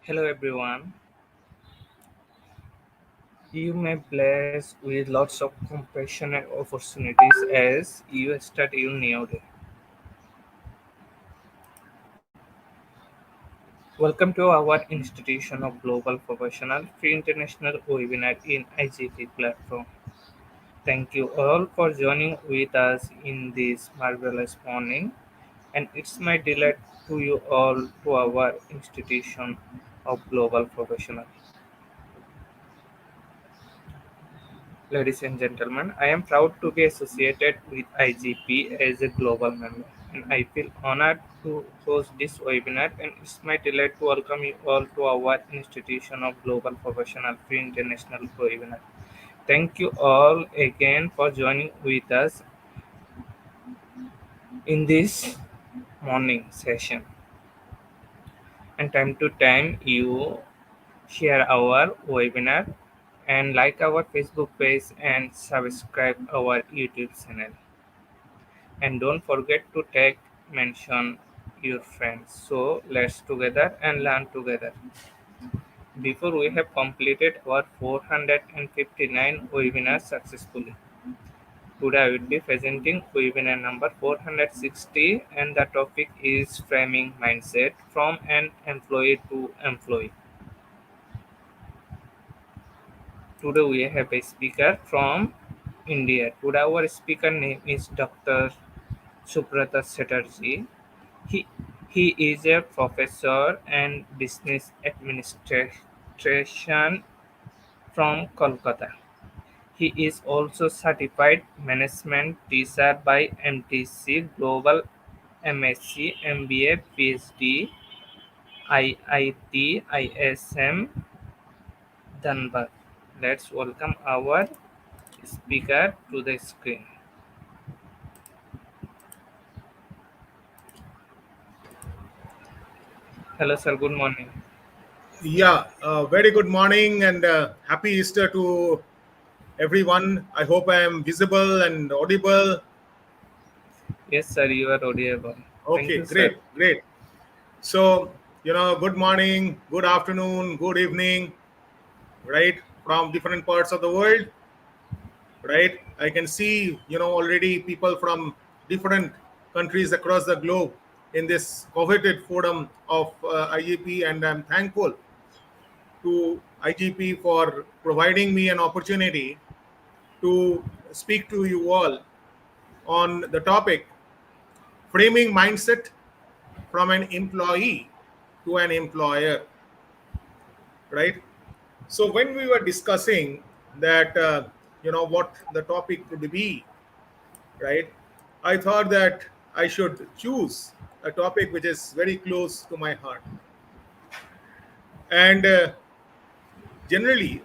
Hello everyone. You may bless with lots of compassionate opportunities as you start your new day. Welcome to our Institution of Global Professional Free International webinar in IGT platform. Thank you all for joining with us in this marvelous morning, and it's my delight to you all to our Institution of Global Professional. Ladies and gentlemen, I am proud to be associated with IGP as a global member, and I feel honored to host this webinar. And it's my delight to welcome you all to our Institution of Global Professional Free International webinar. Thank you all again for joining with us in this morning session. And time to time, you share our webinar and like our Facebook page and subscribe our YouTube channel. And don't forget to tag mention your friends, so let's together and learn together. Before we have completed our 459 webinars successfully, today I will be presenting webinar number 460, and the topic is framing mindset from an employee to employee. Today we have a speaker from India. Today our speaker name is Dr. Subrata Chatterjee. He, he is a professor and business administration from Kolkata. He is also certified management teacher by MTC Global MSc MBA PhD IIT ISM Dhanbad. Let's welcome our speaker to the screen. Hello sir, good morning. Yeah, very good morning and happy Easter to everyone. I hope I am visible and audible. Yes sir, you are audible. Thank Okay, you sir. great, great. So, good morning, good afternoon, good evening, right, from different parts of the world, right? I can see, already people from different countries across the globe in this coveted forum of IEP, and I'm thankful to IGP for providing me an opportunity to speak to you all on the topic framing mindset from an employee to an employer, right? So when we were discussing that, what the topic could be, right? I thought that I should choose a topic which is very close to my heart. And generally,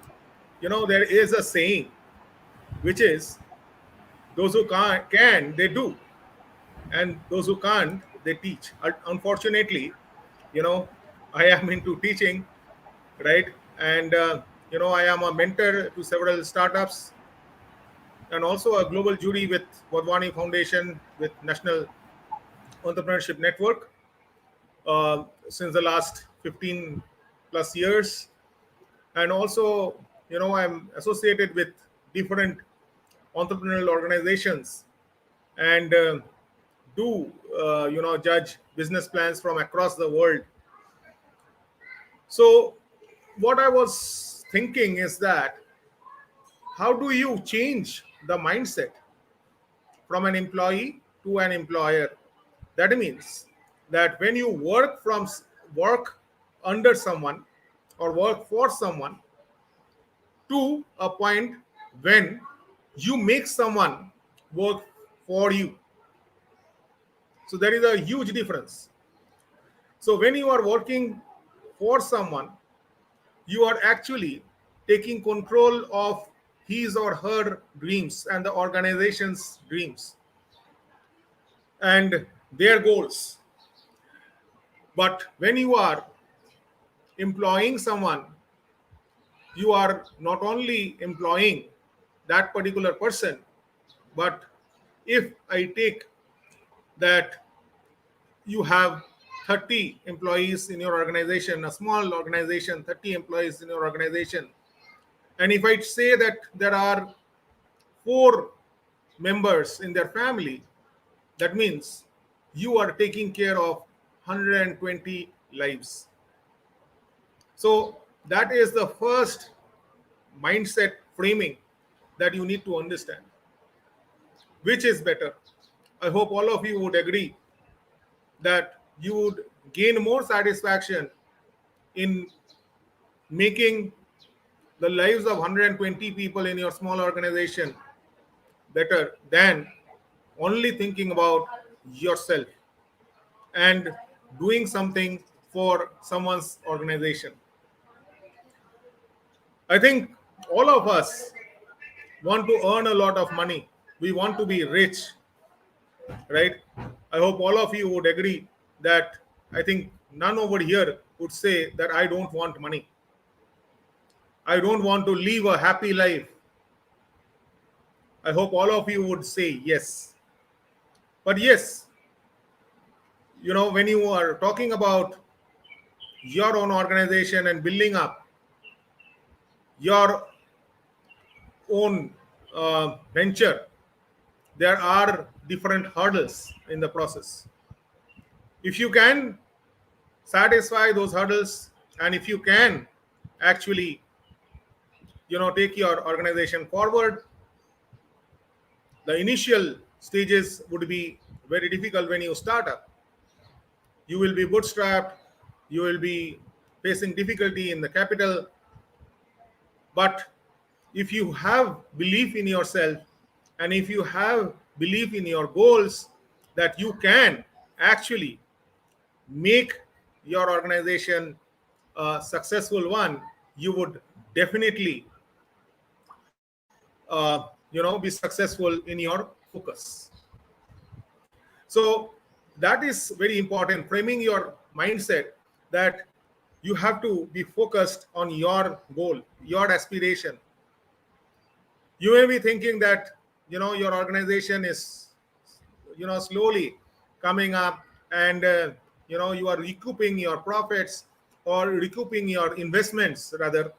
there is a saying which is those who can they do, and those who can't they teach. Unfortunately, you know I am into teaching, right? And I am a mentor to several startups and also a global jury with Wadhwani Foundation with National Entrepreneurship Network since the last 15 plus years. And also, I'm associated with different entrepreneurial organizations and do judge business plans from across the world. So what I was thinking is that how do you change the mindset from an employee to an employer? That means that when you work under someone or work for someone, to a point when you make someone work for you. So there is a huge difference. So when you are working for someone, you are actually taking control of his or her dreams and the organization's dreams and their goals. But when you are employing someone, you are not only employing that particular person, but if I take that you have 30 employees in your organization, a small organization, 30 employees in your organization, and if I say that there are 4 members in their family, that means you are taking care of 120 lives. So that is the first mindset framing that you need to understand. Which is better? I hope all of you would agree that you would gain more satisfaction in making the lives of 120 people in your small organization better than only thinking about yourself and doing something for someone's organization. I think all of us want to earn a lot of money. We want to be rich, right? I hope all of you would agree that I think none over here would say that I don't want money. I don't want to live a happy life. I hope all of you would say yes. But yes, when you are talking about your own organization and building up your own venture, there are different hurdles in the process. If you can satisfy those hurdles, and if you can actually take your organization forward, the initial stages would be very difficult. When you start up, you will be bootstrapped, you will be facing difficulty in the capital. But if you have belief in yourself, and if you have belief in your goals, that you can actually make your organization a successful one, you would definitely be successful in your focus. So that is very important, framing your mindset that you have to be focused on your goal, your aspiration. You may be thinking that your organization is slowly coming up, and you are recouping your profits or recouping your investments rather.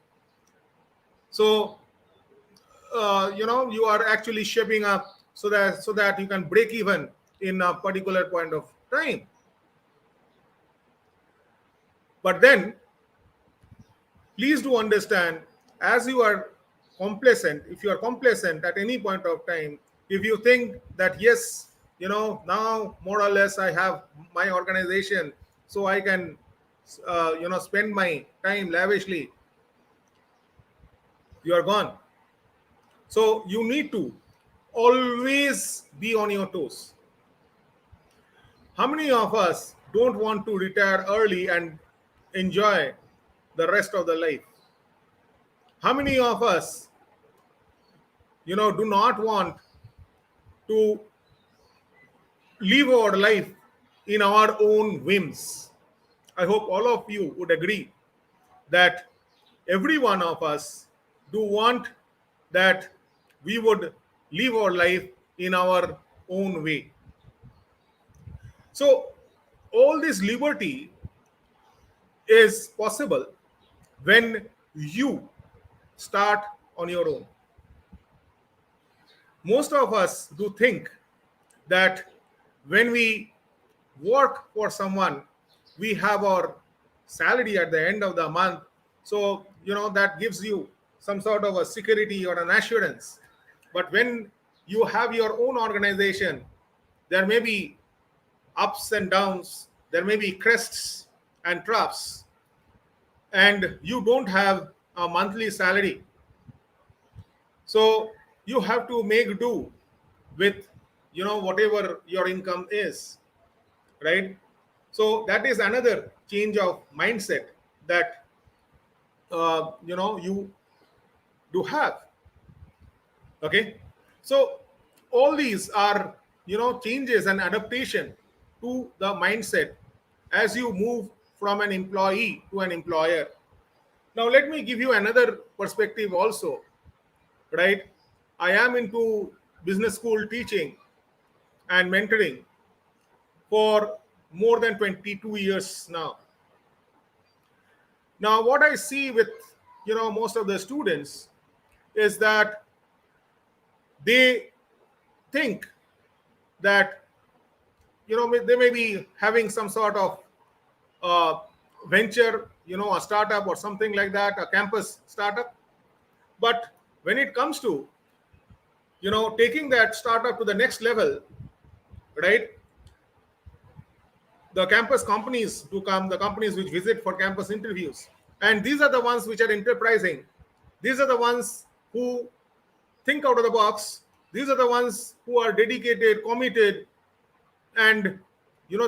So you are actually shaping up so that you can break even in a particular point of time. But then please do understand, as you are complacent, if you are complacent at any point of time, if you think that yes, now more or less I have my organization, so I can spend my time lavishly, you are gone. So you need to always be on your toes. How many of us don't want to retire early and enjoy the rest of the life? How many of us do not want to live our life in our own whims? I hope all of you would agree that every one of us do want that we would live our life in our own way. So all this liberty is possible when you start on your own. Most of us do think that when we work for someone, we have our salary at the end of the month. So, that gives you some sort of a security or an assurance. But when you have your own organization, there may be ups and downs, there may be crests and troughs, and you don't have a monthly salary. So you have to make do with whatever your income is, right? So that is another change of mindset that you do have. Okay, so all these are changes and adaptation to the mindset as you move from an employee to an employer. Now let me give you another perspective also, right? I am into business school teaching and mentoring for more than 22 years now. Now, what I see with most of the students is that they think that they may be having some sort of uh, venture, a startup or something like that, a campus startup. But when it comes to taking that startup to the next level, right? The campus companies to come, the companies which visit for campus interviews, and these are the ones which are enterprising. These are the ones who think out of the box. These are the ones who are dedicated, committed, and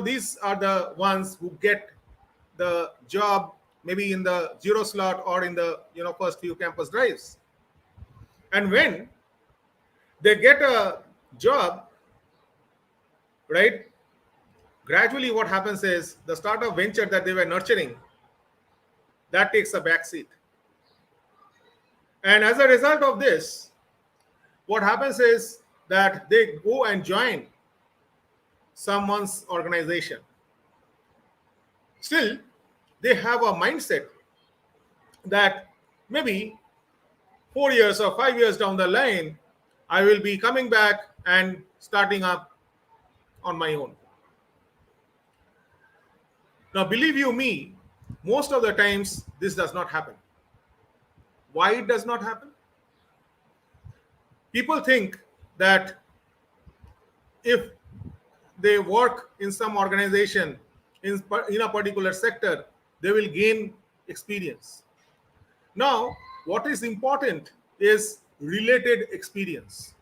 these are the ones who get the job maybe in the zero slot or in the first few campus drives. And when they get a job, right, gradually what happens is the startup venture that they were nurturing, that takes a backseat. And as a result of this, what happens is that they go and join someone's organization. Still, they have a mindset that maybe 4 years or 5 years down the line, I will be coming back and starting up on my own. Now, believe you me, most of the times this does not happen. Why it does not happen? People think that if they work in some organization in a particular sector, they will gain experience. Now, what is important is related experience.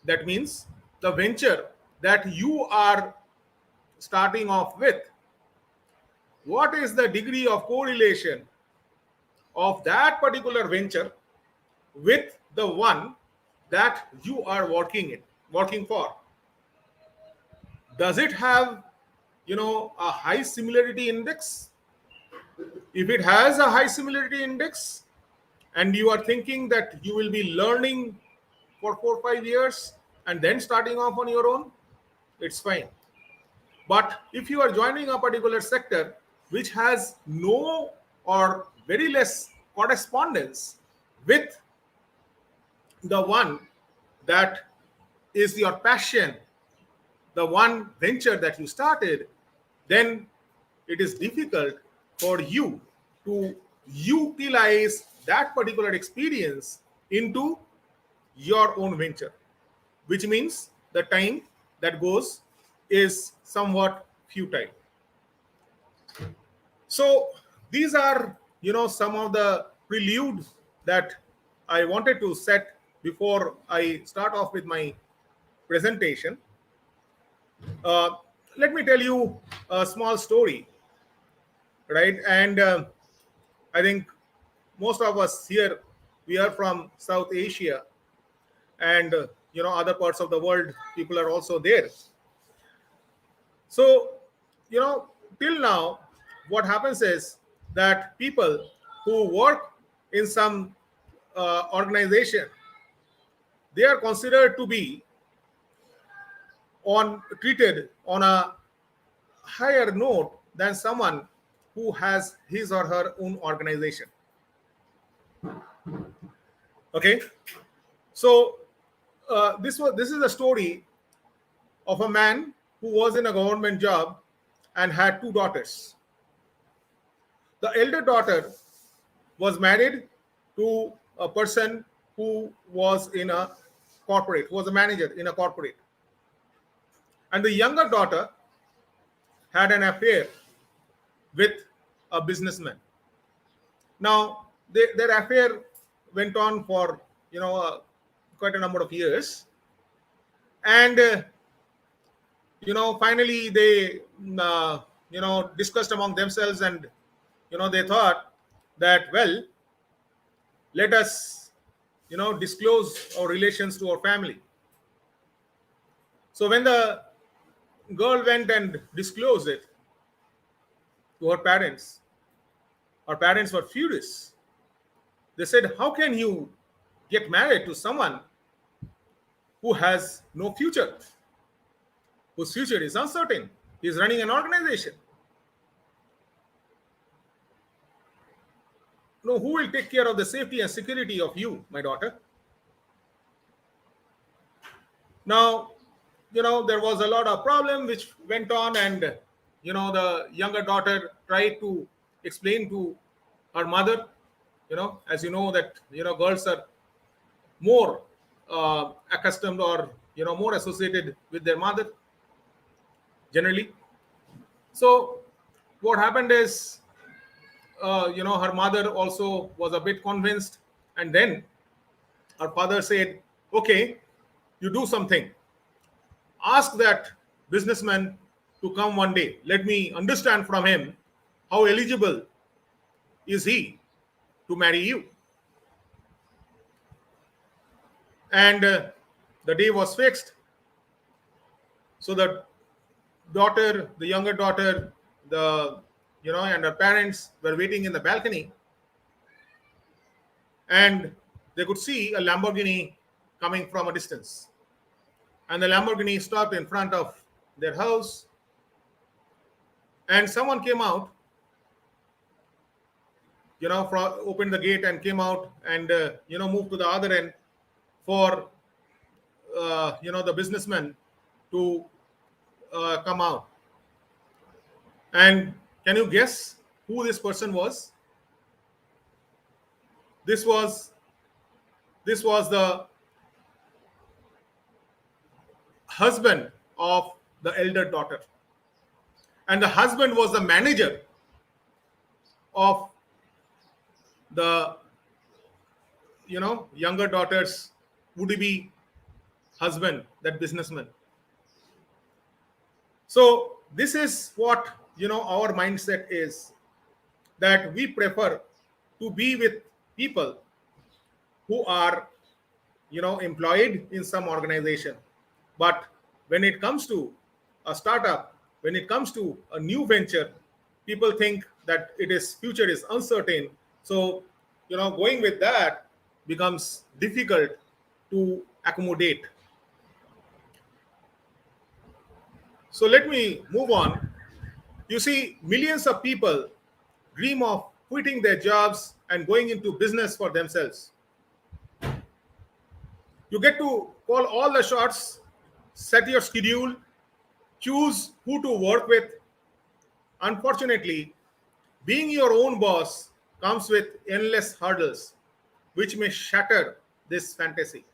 That means the venture that you are starting off with, what is the degree of correlation of that particular venture with the one that you are working for? Does it have a high similarity index? If it has a high similarity index and you are thinking that you will be learning for 4 or 5 years and then starting off on your own, it's fine. But if you are joining a particular sector which has no or very less correspondence with the one that is your passion, the one venture that you started, then it is difficult for you to utilize that particular experience into your own venture, which means the time that goes is somewhat futile. So these are some of the prelude that I wanted to set before I start off with my presentation. Let me tell you a small story, right? And I think most of us here, we are from South Asia, and other parts of the world, people are also there. So till now, what happens is that people who work in some organization, they are considered to be treated on a higher note than someone who has his or her own organization. Okay, so this is a story of a man who was in a government job and had two daughters. The elder daughter was married to a person who was in a corporate, who was a manager in a corporate. And the younger daughter had an affair with a businessman. Now, their affair went on for quite a number of years, and finally they discussed among themselves, and they thought that, well, let us disclose our relations to our family. So when the girl went and disclosed it to her parents were furious. They said, how can you get married to someone who has no future, whose future is uncertain? He's running an organization. No, who will take care of the safety and security of you, my daughter? Now, there was a lot of problem which went on, and the younger daughter tried to explain to her mother. As you know that girls are more accustomed, or more associated with their mother generally. So what happened is, her mother also was a bit convinced, and then her father said, okay, you do something. Ask that businessman to come one day. Let me understand from him how eligible is he to marry you. And the day was fixed. So the younger daughter, and her parents were waiting in the balcony, and they could see a Lamborghini coming from a distance. And the Lamborghini stopped in front of their house, and someone came out, opened the gate and came out, and moved to the other end for the businessman to come out. And can you guess who this person was? This was the husband of the elder daughter, and the husband was the manager of the younger daughter's would-be husband, that businessman. So this is what our mindset is, that we prefer to be with people who are employed in some organization. But when it comes to a startup, when it comes to a new venture, people think that future is uncertain. So going with that becomes difficult to accommodate. So let me move on. You see, millions of people dream of quitting their jobs and going into business for themselves. You get to call all the shots, set your schedule, choose who to work with. Unfortunately, being your own boss comes with endless hurdles, which may shatter this fantasy.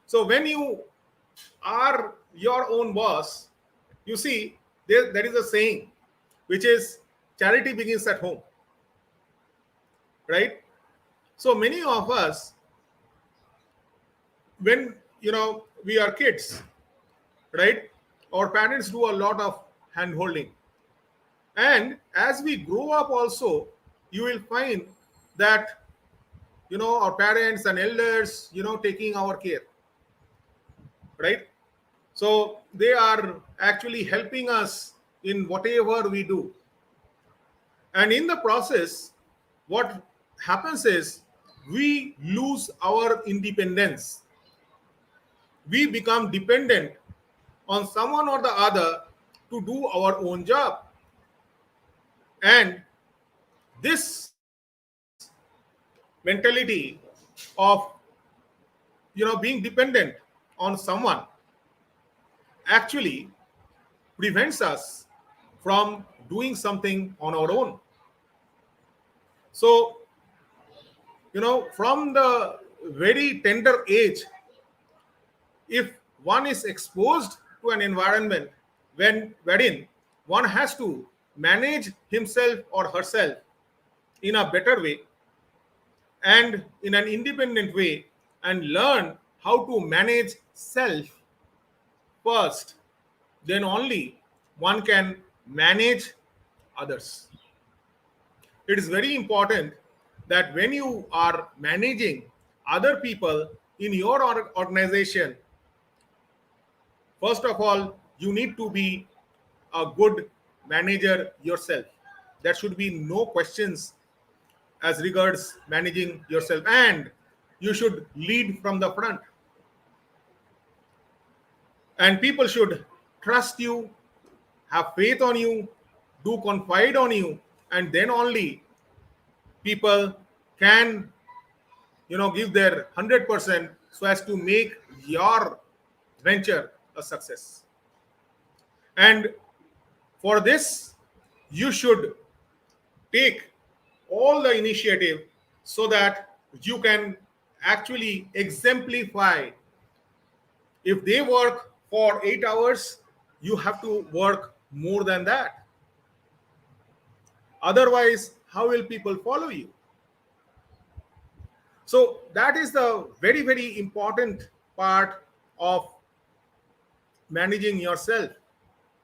So when you are your own boss, you see, there is a saying, which is charity begins at home, right? So many of us, when we are kids, right, our parents do a lot of hand holding, and as we grow up also, you will find that our parents and elders taking our care, right? So they are actually helping us in whatever we do. And in the process, what happens is we lose our independence. We become dependent on someone or the other to do our own job. And this mentality of being dependent on someone actually prevents us from doing something on our own. So from the very tender age, if one is exposed to an environment wherein one has to manage himself or herself in a better way and in an independent way, and learn how to manage self first, then only one can manage others. It is very important that when you are managing other people in your organization, first of all, you need to be a good manager yourself. There should be no questions as regards managing yourself, and you should lead from the front. And people should trust you, have faith on you, do confide on you, and then only people can give their 100% so as to make your venture a success. And for this, you should take all the initiative so that you can actually exemplify. If they work for 8 hours, you have to work more than that. Otherwise, how will people follow you? So that is the very, very important part of managing yourself,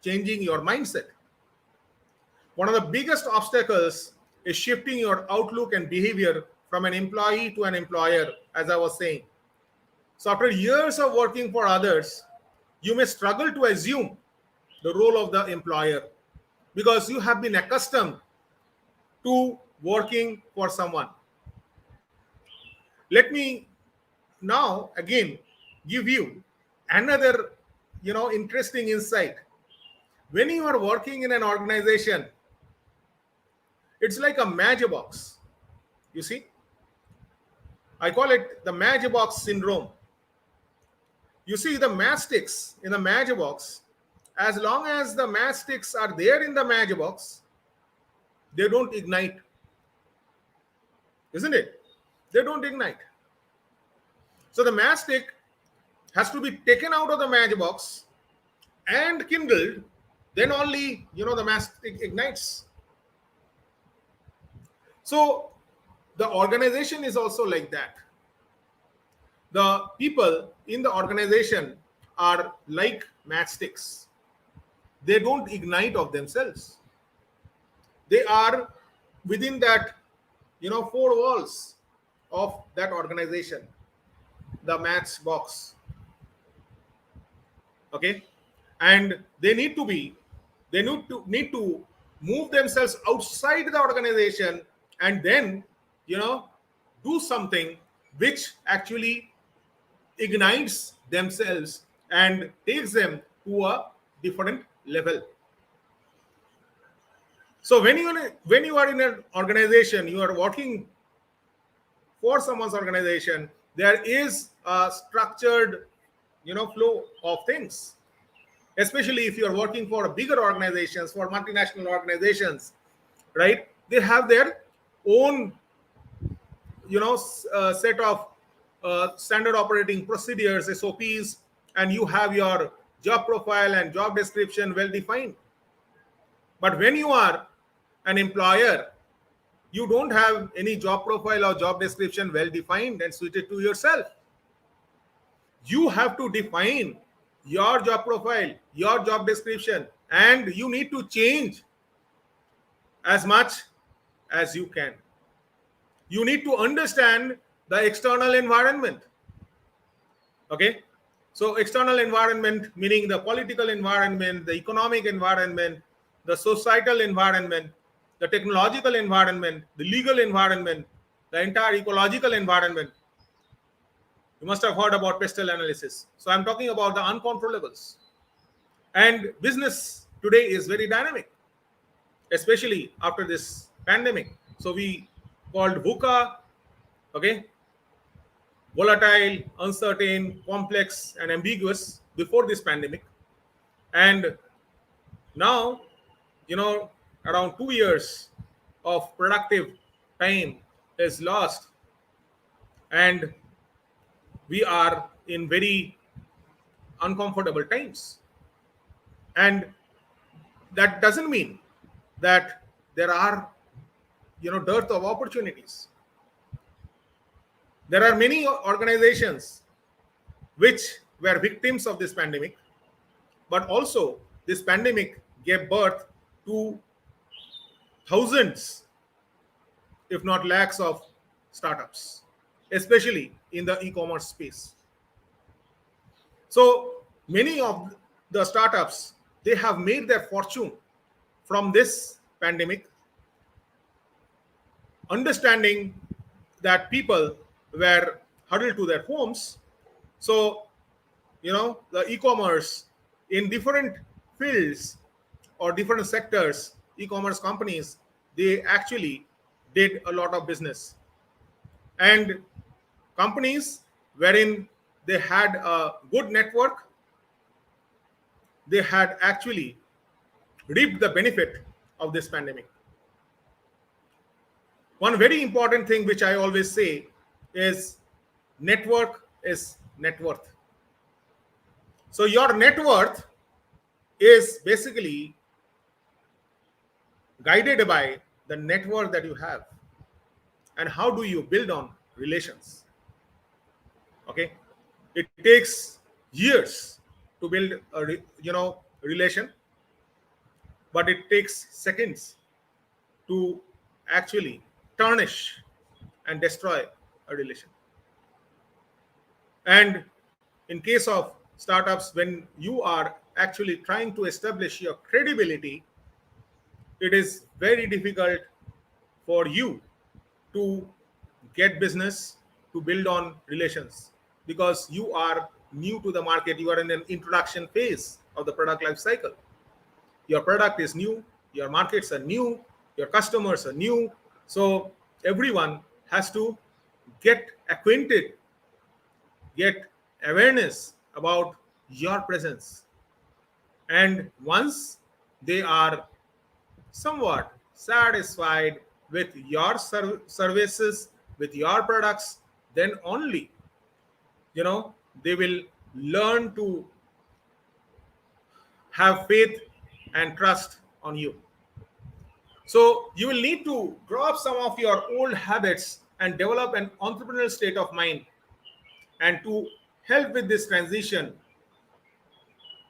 changing your mindset. One of the biggest obstacles is shifting your outlook and behavior from an employee to an employer, as I was saying. So, after years of working for others, you may struggle to assume the role of the employer because you have been accustomed to working for someone. Let me now again give you another interesting insight. When you are working in an organization, it's like a magic box. You see, I call it the magic box syndrome. You see, the matchsticks in the magic box, as long as the matchsticks are there in the magic box, they don't ignite, isn't it? They don't ignite. So the matchstick has to be taken out of the magic box and kindled, then only the matchstick ignites. So the organization is also like that. The people in the organization are like matchsticks. They don't ignite of themselves. They are within that four walls of that organization, the match box. Okay, and they need to move themselves outside the organization and then do something which actually ignites themselves and takes them to a different level. So when you are in an organization, you are working for someone's organization, there is a structured flow of things. Especially if you are working for bigger organizations, for multinational organizations, right? They have their own set of standard operating procedures, SOPs, and you have your job profile and job description well defined. But when you are an employer, you don't have any job profile or job description well defined and suited to yourself. You have to define your job profile, your job description, and you need to change as much as you can. You need to understand the external environment. Okay, so external environment meaning the political environment, the economic environment, the societal environment, the technological environment, the legal environment, the entire ecological environment. You must have heard about pestle analysis. So I'm talking about the uncontrollables. And business today is very dynamic, especially after this pandemic. So we called VUCA, okay, volatile, uncertain, complex, and ambiguous before this pandemic. And now, around 2 years of productive time is lost. And we are in very uncomfortable times. And that doesn't mean that there are, dearth of opportunities. There are many organizations which were victims of this pandemic, but also this pandemic gave birth to thousands, if not lakhs of startups, especially in the e-commerce space. So many of the startups, they have made their fortune from this pandemic, understanding that people were huddled to their homes. So, the e-commerce in different fields or different sectors, e-commerce companies, they actually did a lot of business. And companies wherein they had a good network, they had actually reaped the benefit of this pandemic. One very important thing which I always say is network is net worth. So your net worth is basically guided by the network that you have, and how do you build on relations. Okay, it takes years to build a relation, but it takes seconds to actually tarnish and destroy a relation. And in case of startups, when you are actually trying to establish your credibility, it is very difficult for you to get business, to build on relations, because you are new to the market. You are in an introduction phase of the product life cycle. Your product is new, your markets are new, your customers are new. So everyone has to get acquainted, get awareness about your presence. And once they are somewhat satisfied with your services, with your products, then only they will learn to have faith and trust on you. So you will need to drop some of your old habits and develop an entrepreneurial state of mind. And to help with this transition,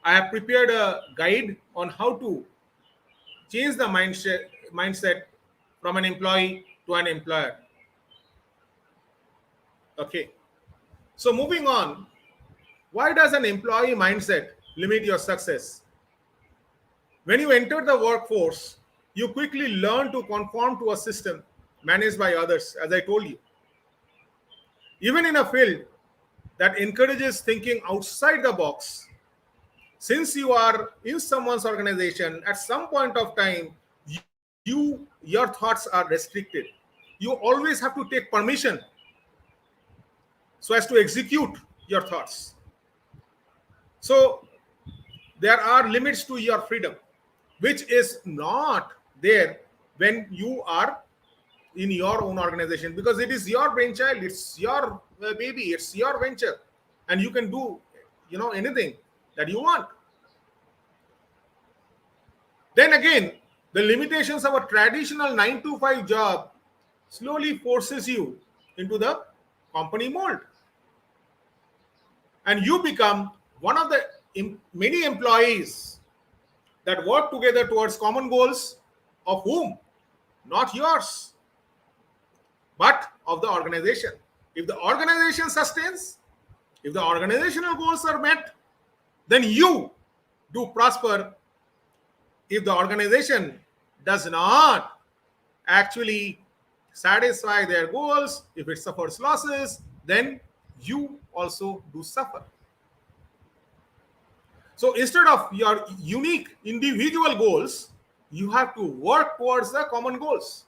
I have prepared a guide on how to change the mindset from an employee to an employer. Okay. So moving on, why does an employee mindset limit your success? When you enter the workforce, you quickly learn to conform to a system managed by others, as I told you. Even in a field that encourages thinking outside the box, since you are in someone's organization, at some point of time, your thoughts are restricted. You always have to take permission so as to execute your thoughts. So there are limits to your freedom, which is not there when you are in your own organization, because it is your brainchild, it's your baby, it's your venture, and you can do anything that you want. Then again, the limitations of a traditional 9 to 5 job slowly forces you into the company mold, and you become one of the many employees that work together towards common goals, of whom not yours but of the organization. If the organization sustains, if the organizational goals are met, then you do prosper. If the organization does not actually satisfy their goals, if it suffers losses, then you also do suffer. So instead of your unique individual goals, you have to work towards the common goals.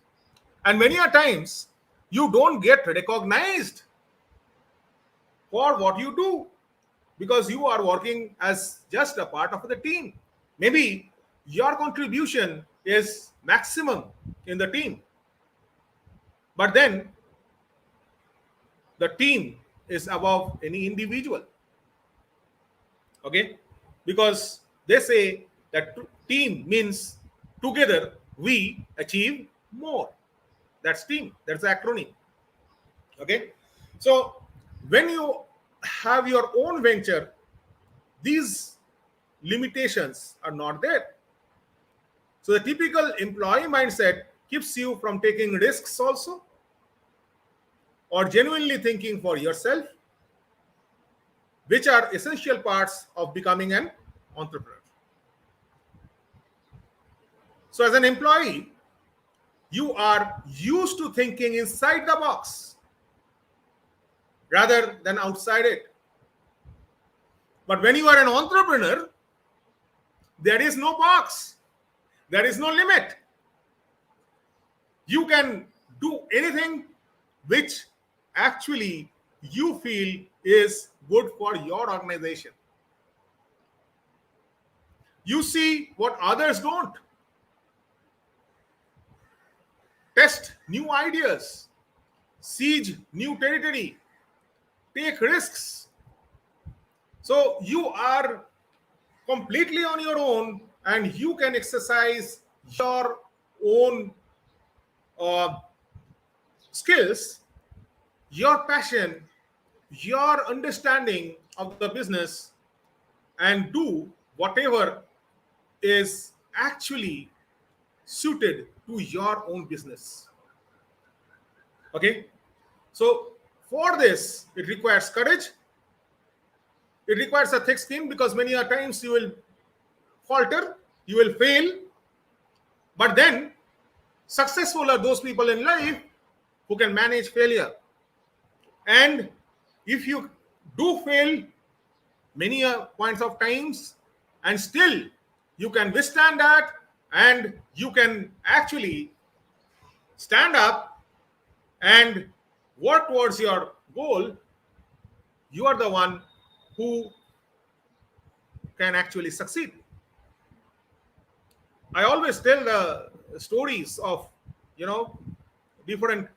And many a times, you don't get recognized for what you do, because you are working as just a part of the team. Maybe your contribution is maximum in the team, but then the team is above any individual. Okay, because they say that team means together we achieve more. That's team, that's the acronym. Okay, so when you have your own venture, these limitations are not there. So the typical employee mindset keeps you from taking risks also, or genuinely thinking for yourself, which are essential parts of becoming an entrepreneur. So as an employee, you are used to thinking inside the box rather than outside it. But when you are an entrepreneur, there is no box. There is no limit. You can do anything which actually you feel is good for your organization. You see what others don't. Test new ideas, siege new territory, take risks. So you are completely on your own and you can exercise your own uh, skills, your passion, your understanding of the business, and do whatever is actually suited to your own business. Okay, so for this it requires courage, it requires a thick skin, because many a times you will falter, you will fail, but then successful are those people in life who can manage failure. And if you do fail many points of times, and still you can withstand that, and you can actually stand up and work towards your goal, you are the one who can actually succeed. I always tell the stories of, you know, different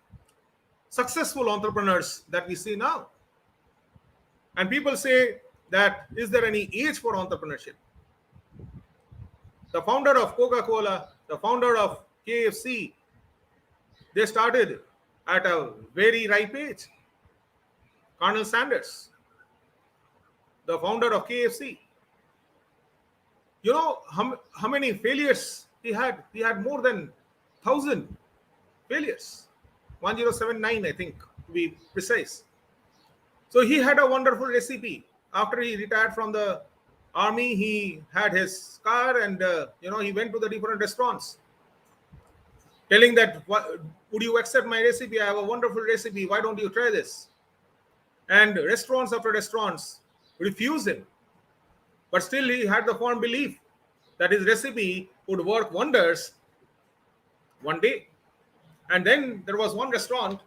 successful entrepreneurs that we see now. And people say that, is there any age for entrepreneurship? The founder of Coca-Cola, the founder of KFC, they started at a very ripe age. Colonel Sanders, the founder of KFC. You know how many failures he had? He had more than 1,000 failures. 1079, I think, to be precise. So he had a wonderful recipe. After he retired from the army, he had his car, and he went to the different restaurants, telling that, would you accept my recipe? I have a wonderful recipe. Why don't you try this? And restaurants after restaurants refused him. But still he had the firm belief that his recipe would work wonders one day. And then there was one restaurant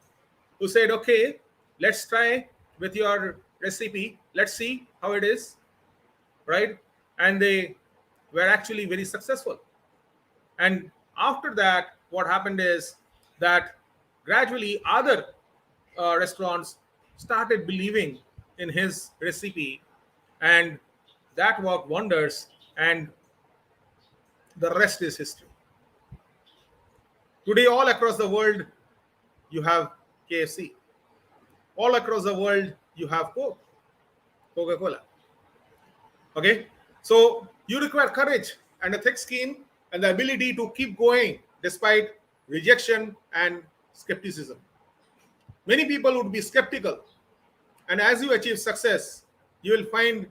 who said, okay, let's try with your recipe. Let's see how it is. Right? And they were actually very successful. And after that, what happened is that gradually other restaurants started believing in his recipe, and that worked wonders, and the rest is history. Today, all across the world, you have KFC. All across the world, you have Coca-Cola. Okay, so you require courage and a thick skin and the ability to keep going despite rejection and skepticism. Many people would be skeptical, and as you achieve success, you will find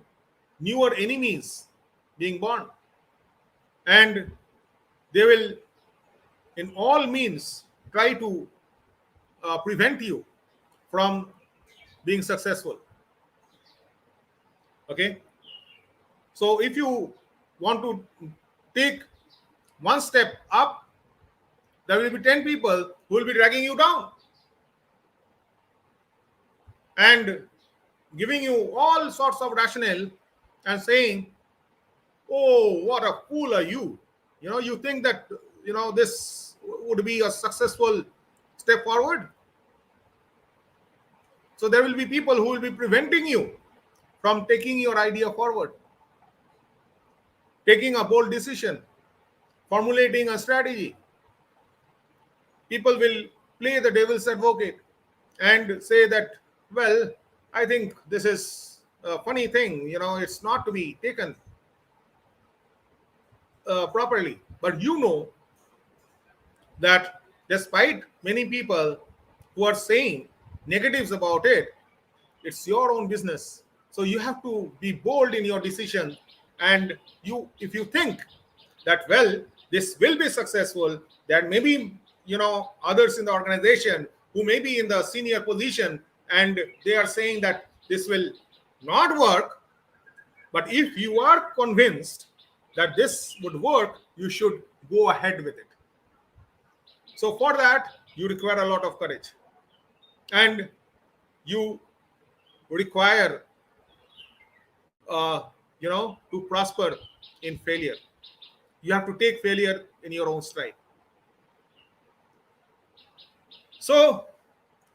newer enemies being born, and they will, in all means, try to prevent you from being successful. Okay, so if you want to take one step up, there will be 10 people who will be dragging you down and giving you all sorts of rationale and saying, oh, what a fool are you. You think that, this would be a successful step forward. So there will be people who will be preventing you from taking your idea forward, taking a bold decision, formulating a strategy. People will play the devil's advocate and say that, well, I think this is a funny thing, it's not to be taken properly. But that despite many people who are saying negatives about it, it's your own business. So you have to be bold in your decision. And if you think that, well, this will be successful, that maybe, others in the organization who may be in the senior position, and they are saying that this will not work. But if you are convinced that this would work, you should go ahead with it. So for that, you require a lot of courage, and you require, to prosper in failure. You have to take failure in your own stride. So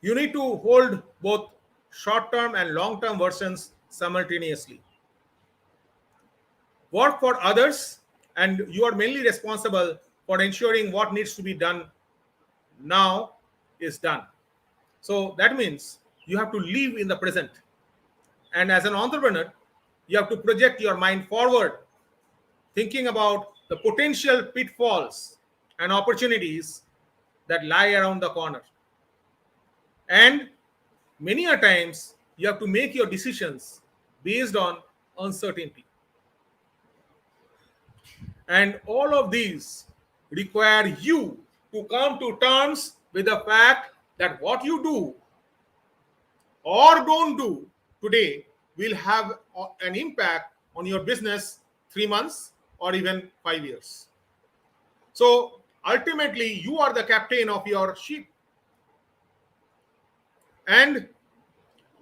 you need to hold both short-term and long-term versions simultaneously. Work for others, and you are mainly responsible for ensuring what needs to be done now is done. So that means you have to live in the present. And as an entrepreneur, you have to project your mind forward, thinking about the potential pitfalls and opportunities that lie around the corner. And many a times, you have to make your decisions based on uncertainty. And all of these require you to come to terms with the fact that what you do or don't do today will have an impact on your business 3 months or even 5 years. So ultimately, you are the captain of your ship. And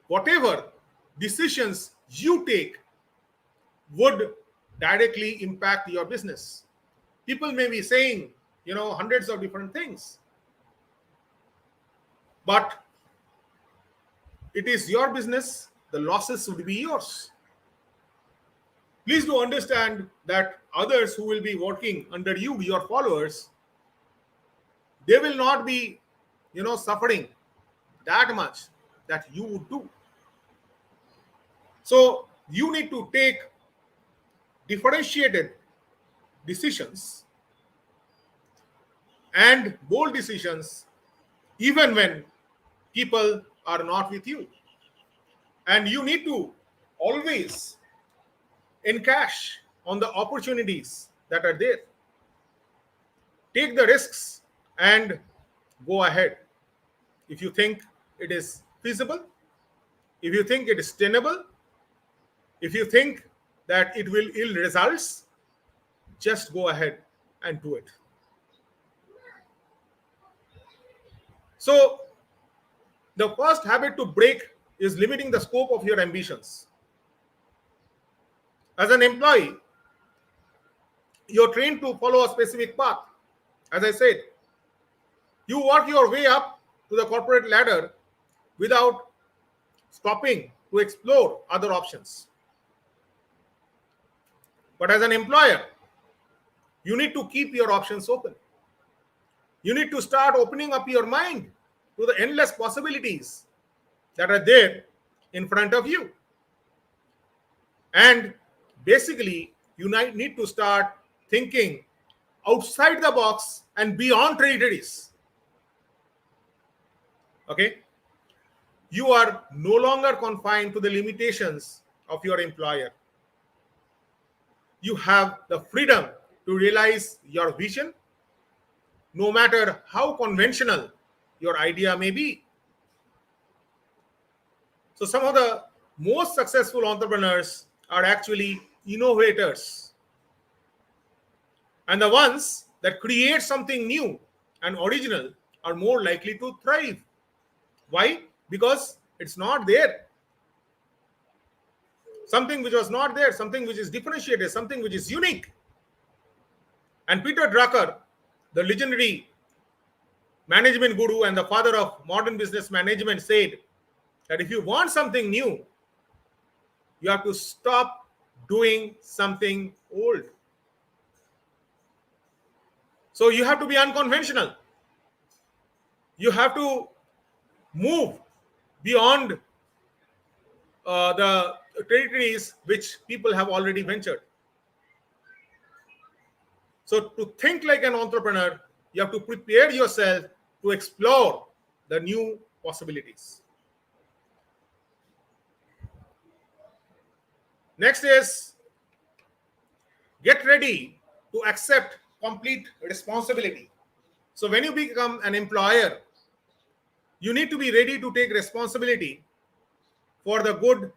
whatever decisions you take would directly impact your business. People may be saying, hundreds of different things, but it is your business. The losses would be yours. Please do understand that others who will be working under you, your followers, they will not be, suffering that much that you would do. So you need to take differentiated decisions and bold decisions even when people are not with you. And you need to always encash on the opportunities that are there. Take the risks and go ahead. If you think it is feasible, if you think it is tenable, if you think that it will yield results, just go ahead and do it. So the first habit to break is limiting the scope of your ambitions. As an employee, you're trained to follow a specific path. As I said, you work your way up to the corporate ladder without stopping to explore other options. But as an employer, you need to keep your options open. You need to start opening up your mind to the endless possibilities that are there in front of you. And basically, you need to start thinking outside the box and beyond territories. Okay? You are no longer confined to the limitations of your employer. You have the freedom to realize your vision, no matter how conventional your idea may be. So some of the most successful entrepreneurs are actually innovators. And the ones that create something new and original are more likely to thrive. Why? Because it's not there. Something which was not there, something which is differentiated, something which is unique. And Peter Drucker, the legendary management guru and the father of modern business management, said that if you want something new, you have to stop doing something old. So you have to be unconventional. You have to move beyond the territories which people have already ventured. So to think like an entrepreneur, you have to prepare yourself to explore the new possibilities. Next is get ready to accept complete responsibility. So when you become an employer, you need to be ready to take responsibility for the good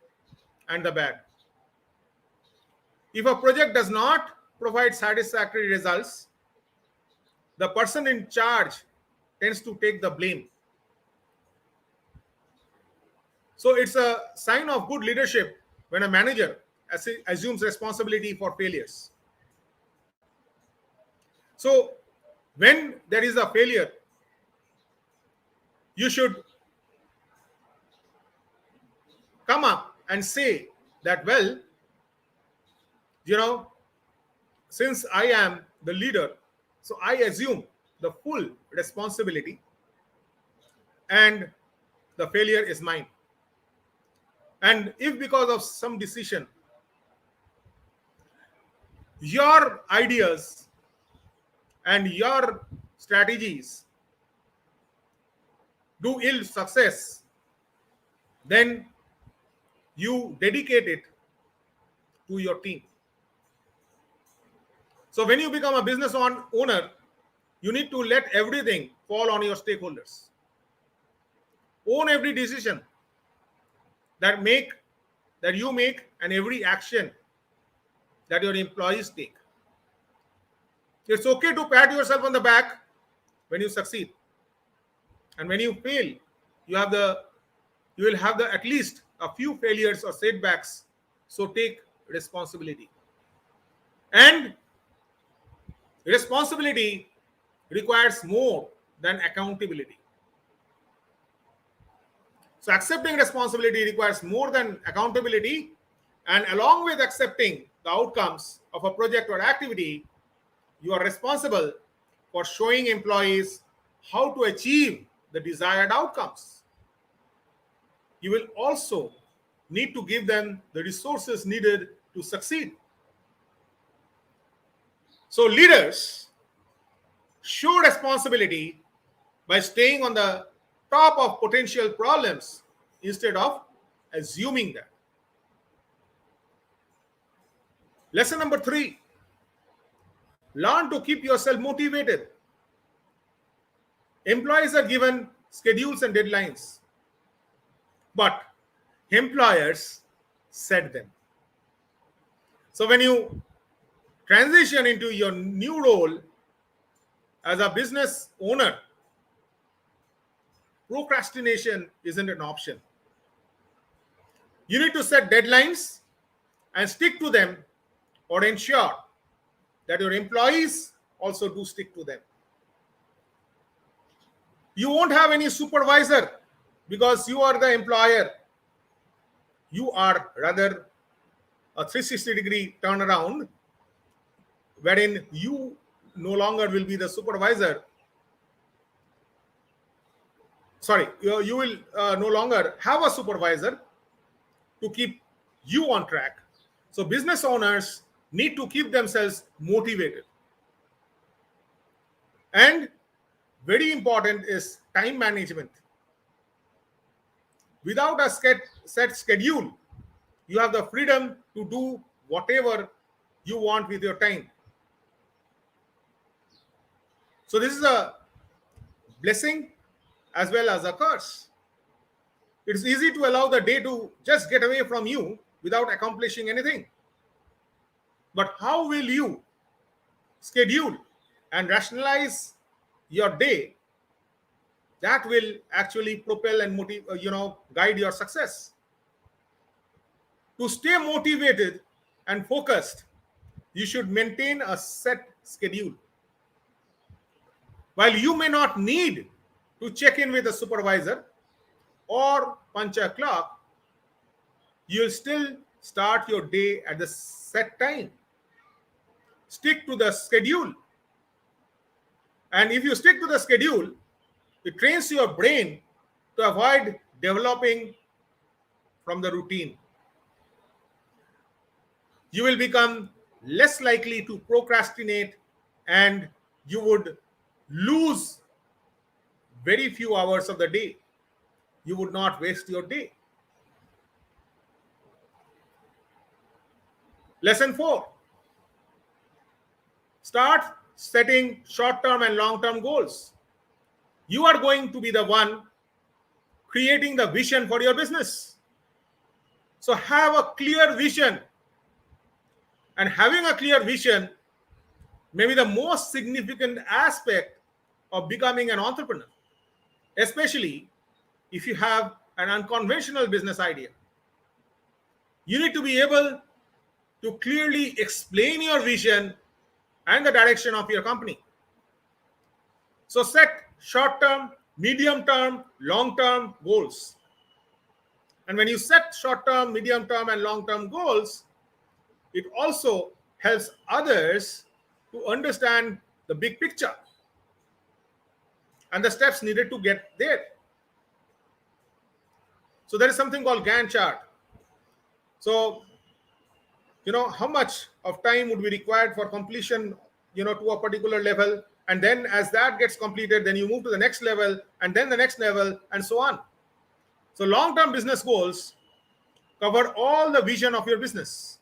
and the bad. If a project does not provide satisfactory results, the person in charge tends to take the blame. So it's a sign of good leadership when a manager assumes responsibility for failures. So when there is a failure, you should come up and say that, well, you know, since I am the leader, so I assume the full responsibility and the failure is mine. And if because of some decision, your ideas and your strategies do ill success, then you dedicate it to your team. So when you become a business owner, you need to let everything fall on your stakeholders. Own every decision that you make and every action that your employees take. It's okay to pat yourself on the back when you succeed, and when you fail, you will have the at least a few failures or setbacks. So take responsibility. And responsibility requires more than accountability. So accepting responsibility requires more than accountability, and along with accepting the outcomes of a project or activity, you are responsible for showing employees how to achieve the desired outcomes. You will also need to give them the resources needed to succeed. So leaders show responsibility by staying on the top of potential problems instead of assuming that. Lesson number 3: learn to keep yourself motivated. Employees are given schedules and deadlines, but employers set them. So when you transition into your new role as a business owner, procrastination isn't an option. You need to set deadlines and stick to them, or ensure that your employees also do stick to them. You won't have any supervisor because you are the employer. You are rather a 360-degree turnaround, wherein you no longer will be the supervisor. Sorry, you will no longer have a supervisor to keep you on track. So business owners need to keep themselves motivated. And very important is time management. Without a set schedule, you have the freedom to do whatever you want with your time. So this is a blessing as well as a curse. It's easy to allow the day to just get away from you without accomplishing anything. But how will you schedule and rationalize your day? That will actually propel and guide your success. To stay motivated and focused, you should maintain a set schedule. While you may not need to check in with a supervisor or punch a clock, you'll still start your day at the set time. Stick to the schedule. And if you stick to the schedule, it trains your brain to avoid developing from the routine. You will become less likely to procrastinate, and you would lose very few hours of the day. You would not waste your day. Lesson 4: start setting short-term and long-term goals. You are going to be the one creating the vision for your business. So have a clear vision. And having a clear vision maybe the most significant aspect of becoming an entrepreneur, especially if you have an unconventional business idea. You need to be able to clearly explain your vision and the direction of your company. So set short term, medium term, long term goals. And when you set short term, medium term, and long term goals, it also helps others to understand the big picture and the steps needed to get there. So there is something called Gantt chart. So, how much of time would be required for completion, to a particular level. And then as that gets completed, then you move to the next level and then the next level and so on. So long-term business goals cover all the vision of your business.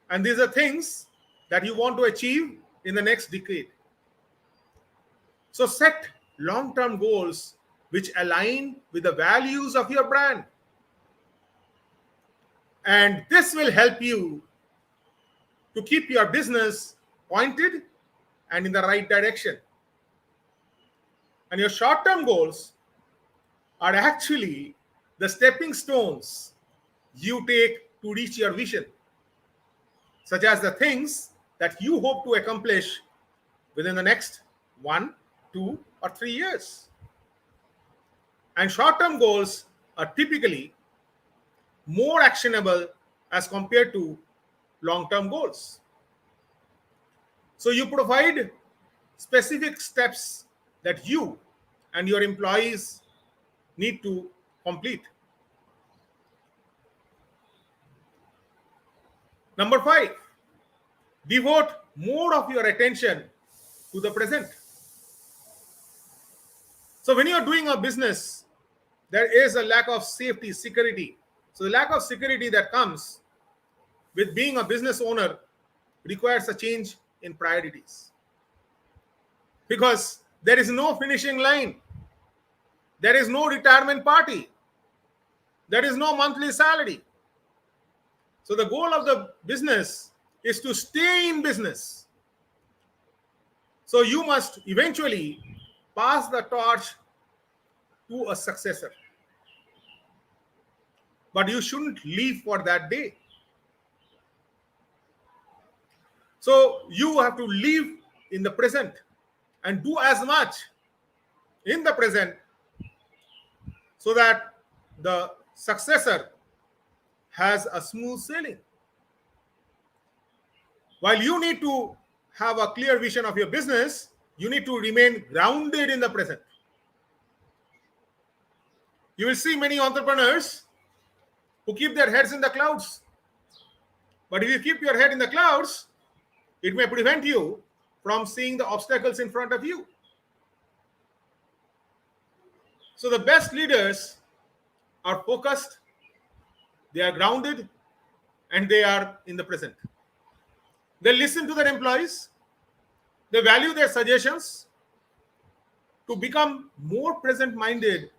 And these are things that you want to achieve in the next decade. So set long-term goals which align with the values of your brand. And this will help you to keep your business pointed and in the right direction. And your short-term goals are actually the stepping stones you take to reach your vision, such as the things that you hope to accomplish within the next 1, 2, or 3 years. And short-term goals are typically more actionable as compared to long-term goals. So you provide specific steps that you and your employees need to complete. Number 5, devote more of your attention to the present. So when you're doing a business, there is a lack of safety, security. So the lack of security that comes with being a business owner requires a change in priorities. Because there is no finishing line. There is no retirement party. There is no monthly salary. So the goal of the business is to stay in business. So you must eventually pass the torch to a successor. But you shouldn't leave for that day. So you have to live in the present and do as much in the present so that the successor has a smooth sailing. While you need to have a clear vision of your business, you need to remain grounded in the present. You will see many entrepreneurs who keep their heads in the clouds. But if you keep your head in the clouds, it may prevent you from seeing the obstacles in front of you. So the best leaders are focused, they are grounded, and they are in the present. They listen to their employees, they value their suggestions. To become more present-minded,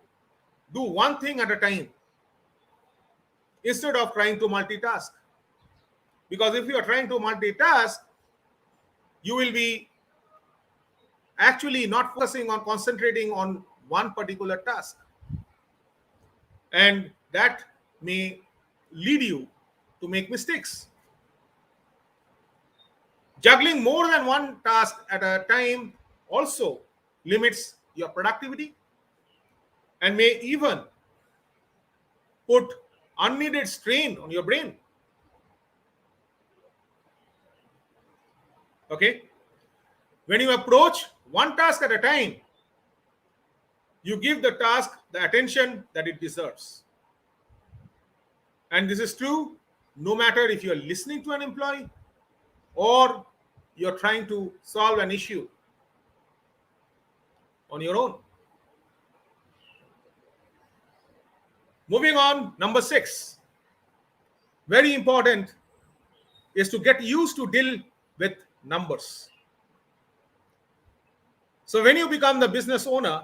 do one thing at a time instead of trying to multitask. Because if you are trying to multitask, you will be actually not focusing on concentrating on one particular task. And that may lead you to make mistakes. Juggling more than one task at a time also limits your productivity and may even put unneeded strain on your brain. Okay? When you approach one task at a time, you give the task the attention that it deserves. And this is true no matter if you're listening to an employee or you're trying to solve an issue on your own. Moving on, number 6. Very important is to get used to deal with numbers. So when you become the business owner,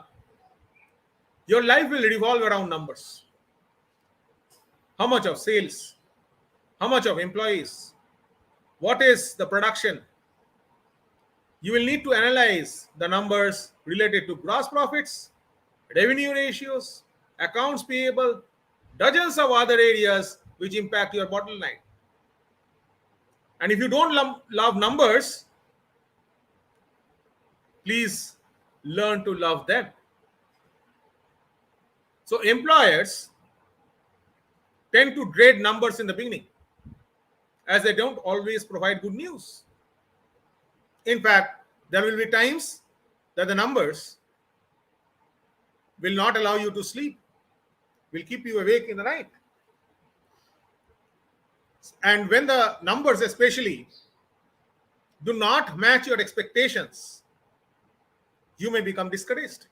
your life will revolve around numbers. How much of sales? How much of employees? What is the production? You will need to analyze the numbers related to gross profits, revenue ratios, accounts payable, dozens of other areas which impact your bottom line. And if you don't love numbers, please learn to love them. So, employers tend to dread numbers in the beginning as they don't always provide good news. In fact, there will be times that the numbers will not allow you to sleep, will keep you awake in the night. And when the numbers, especially, do not match your expectations, you may become discouraged.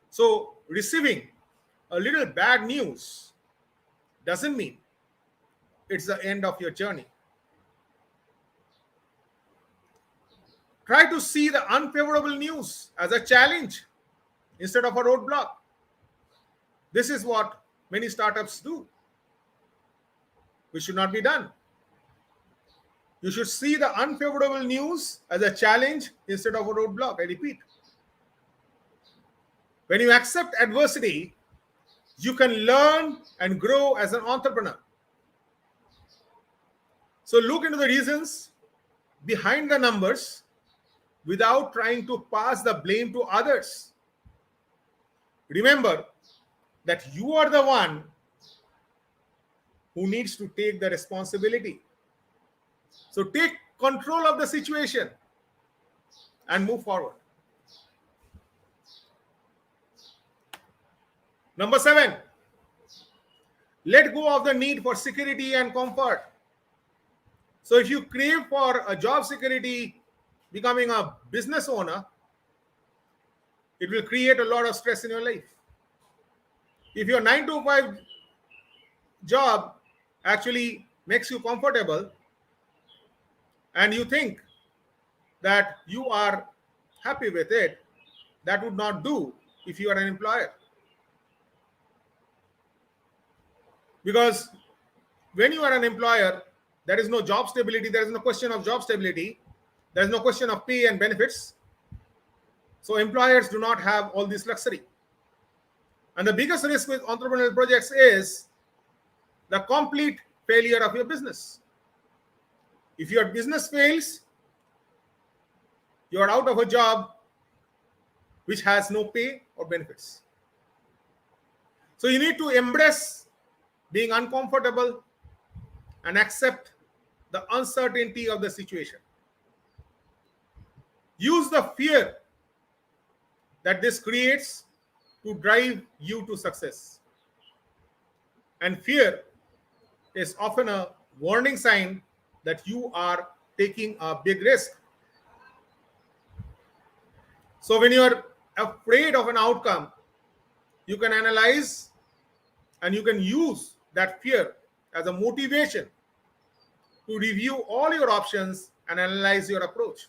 So, receiving a little bad news doesn't mean it's the end of your journey. Try to see the unfavorable news as a challenge instead of a roadblock. This is what many startups do, which should not be done. You should see the unfavorable news as a challenge instead of a roadblock. I repeat. When you accept adversity, you can learn and grow as an entrepreneur. So look into the reasons behind the numbers without trying to pass the blame to others. Remember that you are the one who needs to take the responsibility. So take control of the situation and move forward. Number 7, let go of the need for security and comfort. So if you crave for a job security, becoming a business owner, it will create a lot of stress in your life. If your 9 to 5 job actually makes you comfortable and you think that you are happy with it, that would not do if you are an employer. Because when you are an employer, there is no job stability, there is no question of job stability, there is no question of pay and benefits. So employers do not have all this luxury. And the biggest risk with entrepreneurial projects is the complete failure of your business. If your business fails, you are out of a job which has no pay or benefits. So you need to embrace being uncomfortable and accept the uncertainty of the situation. Use the fear that this creates to drive you to success. And fear is often a warning sign that you are taking a big risk. So when you are afraid of an outcome, you can analyze and you can use that fear as a motivation to review all your options and analyze your approach.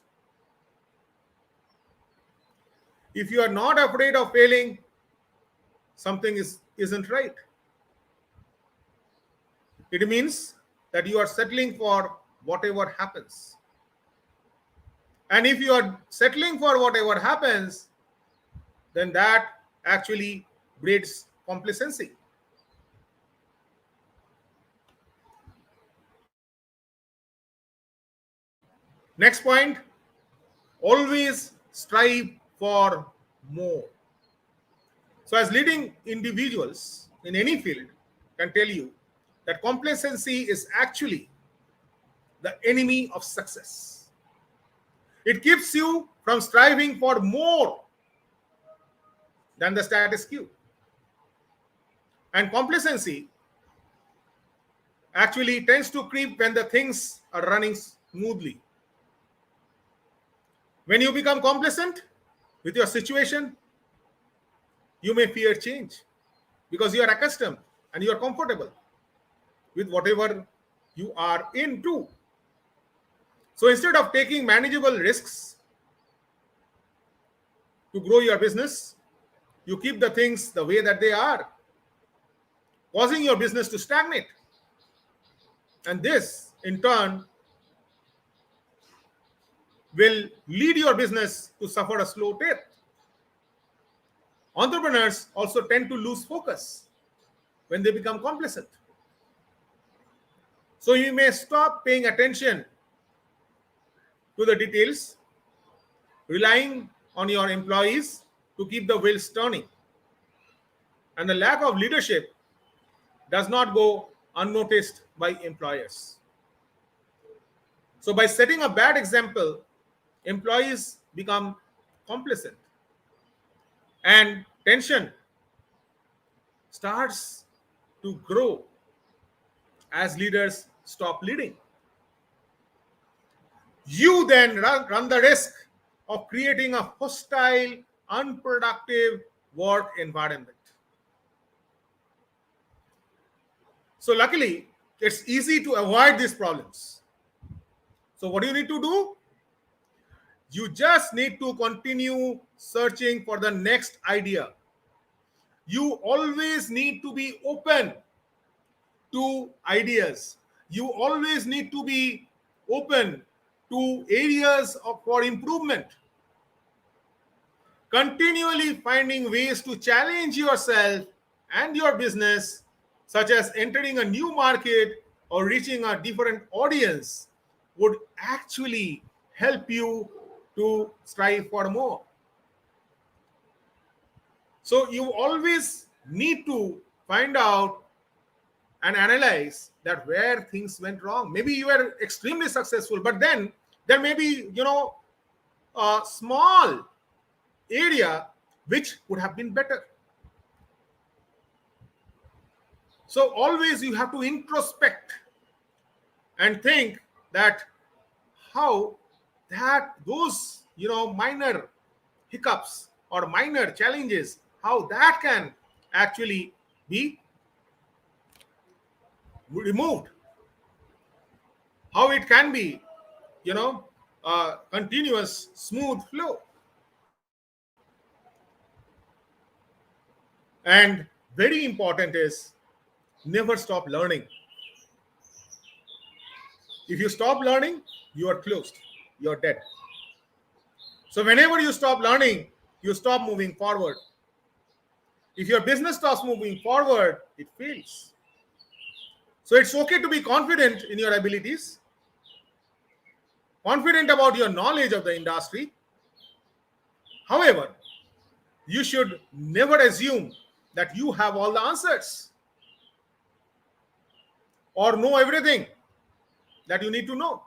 If you are not afraid of failing, something isn't right. It means that you are settling for whatever happens. And if you are settling for whatever happens, then that actually breeds complacency. Next point, always strive for more. So, as leading individuals in any field can tell you that complacency is actually the enemy of success. It keeps you from striving for more than the status quo. And complacency actually tends to creep when the things are running smoothly. When you become complacent with your situation, you may fear change because you are accustomed and you are comfortable with whatever you are into. So instead of taking manageable risks to grow your business, you keep the things the way that they are, causing your business to stagnate. And this, in turn, will lead your business to suffer a slow death. Entrepreneurs also tend to lose focus when they become complacent. So you may stop paying attention to the details, relying on your employees to keep the wheels turning. And the lack of leadership does not go unnoticed by employers. So by setting a bad example, employees become complacent and tension starts to grow as leaders stop leading. You then run the risk of creating a hostile, unproductive work environment. So, luckily, it's easy to avoid these problems. So, what do you need to do? You just need to continue searching for the next idea. You always need to be open to ideas. You always need to be open to areas for improvement. Continually finding ways to challenge yourself and your business, such as entering a new market or reaching a different audience, would actually help you to strive for more. So you always need to find out and analyze that where things went wrong. Maybe you were extremely successful, but then there may be, a small area which would have been better. So always you have to introspect and think that how that those minor hiccups or minor challenges, how that can actually be removed, how it can be a continuous smooth flow. And very important is never stop learning. If you stop learning, you are closed, you're dead. So whenever you stop learning, you stop moving forward. If your business stops moving forward, it fails. So it's okay to be confident in your abilities, confident about your knowledge of the industry. However, you should never assume that you have all the answers or know everything that you need to know.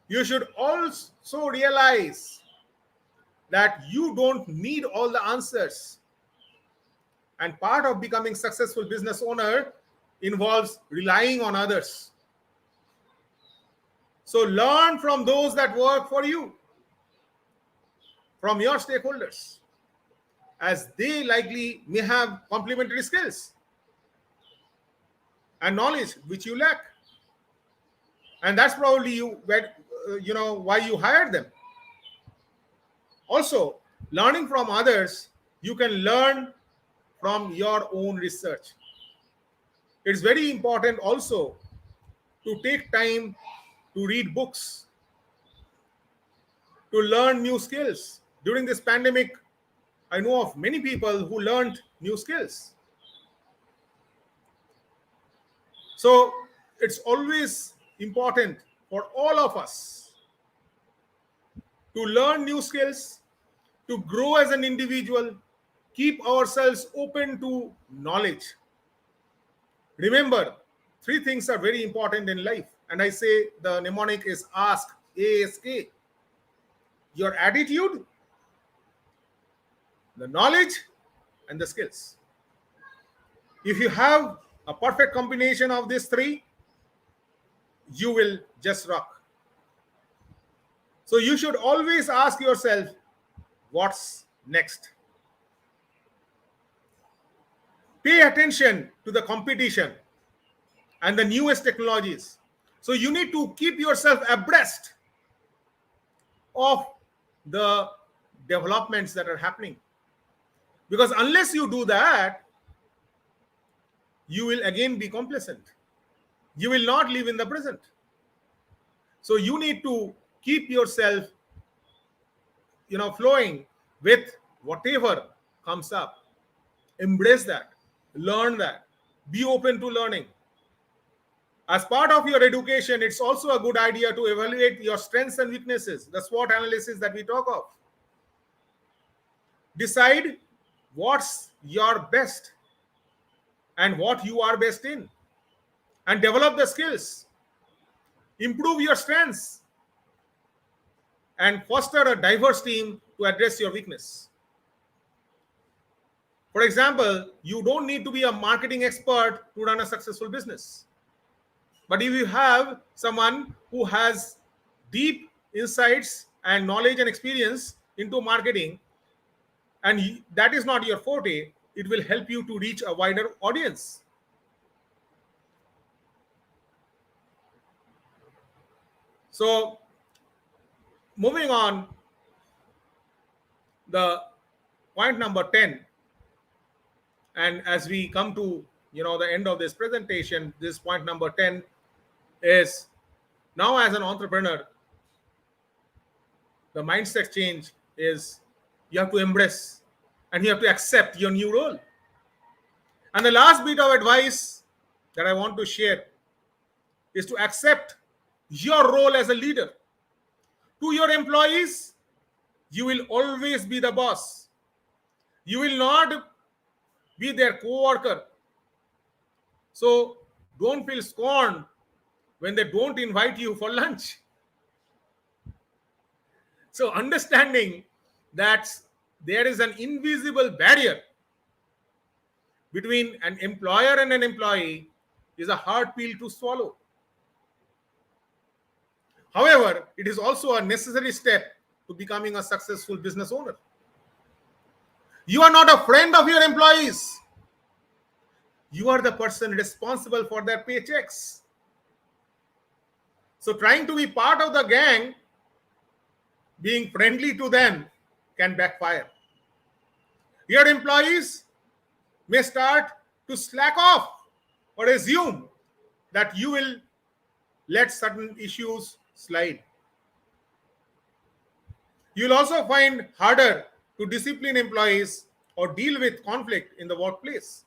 You should also realize that you don't need all the answers. And part of becoming successful business owner involves relying on others. So learn from those that work for you, from your stakeholders, as they likely may have complementary skills and knowledge which you lack. And that's probably why you hired them. Also, learning from others, you can learn from your own research. It's very important also to take time to read books, to learn new skills. During this pandemic, I know of many people who learned new skills. So it's always important for all of us to learn new skills, to grow as an individual, keep ourselves open to knowledge. Remember, three things are very important in life. And I say the mnemonic is ask, ASK. Your attitude, the knowledge, and the skills. If you have a perfect combination of these three, you will just rock. So you should always ask yourself, what's next? Pay attention to the competition and the newest technologies. So you need to keep yourself abreast of the developments that are happening. Because unless you do that, you will again be complacent. You will not live in the present. So you need to keep yourself, flowing with whatever comes up. Embrace that, learn that, be open to learning. As part of your education, it's also a good idea to evaluate your strengths and weaknesses, the SWOT analysis that we talk of. Decide what's your best and what you are best in, and develop the skills. Improve your strengths and foster a diverse team to address your weakness. For example, you don't need to be a marketing expert to run a successful business. But if you have someone who has deep insights and knowledge and experience into marketing, and that is not your forte, it will help you to reach a wider audience. So, moving on, the point number 10, and as we come to the end of this presentation, this point number 10 is, now as an entrepreneur, the mindset change is you have to embrace and you have to accept your new role. And the last bit of advice that I want to share is to accept your role as a leader. To your employees, you will always be the boss. You will not be their co-worker. So don't feel scorned when they don't invite you for lunch. So understanding that there is an invisible barrier between an employer and an employee is a hard pill to swallow. However, it is also a necessary step to becoming a successful business owner. You are not a friend of your employees. You are the person responsible for their paychecks. So trying to be part of the gang, being friendly to them, can backfire. Your employees may start to slack off or assume that you will let certain issues slide. You'll also find harder to discipline employees or deal with conflict in the workplace.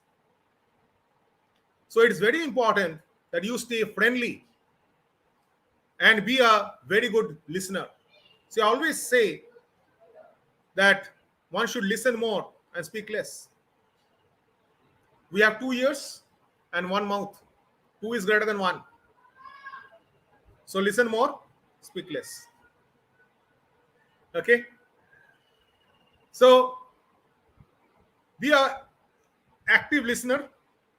So it's very important that you stay friendly and be a very good listener. See, I always say that one should listen more and speak less. We have 2 ears and 1 mouth. 2 is greater than 1. So listen more, speak less. Okay? So be an active listener.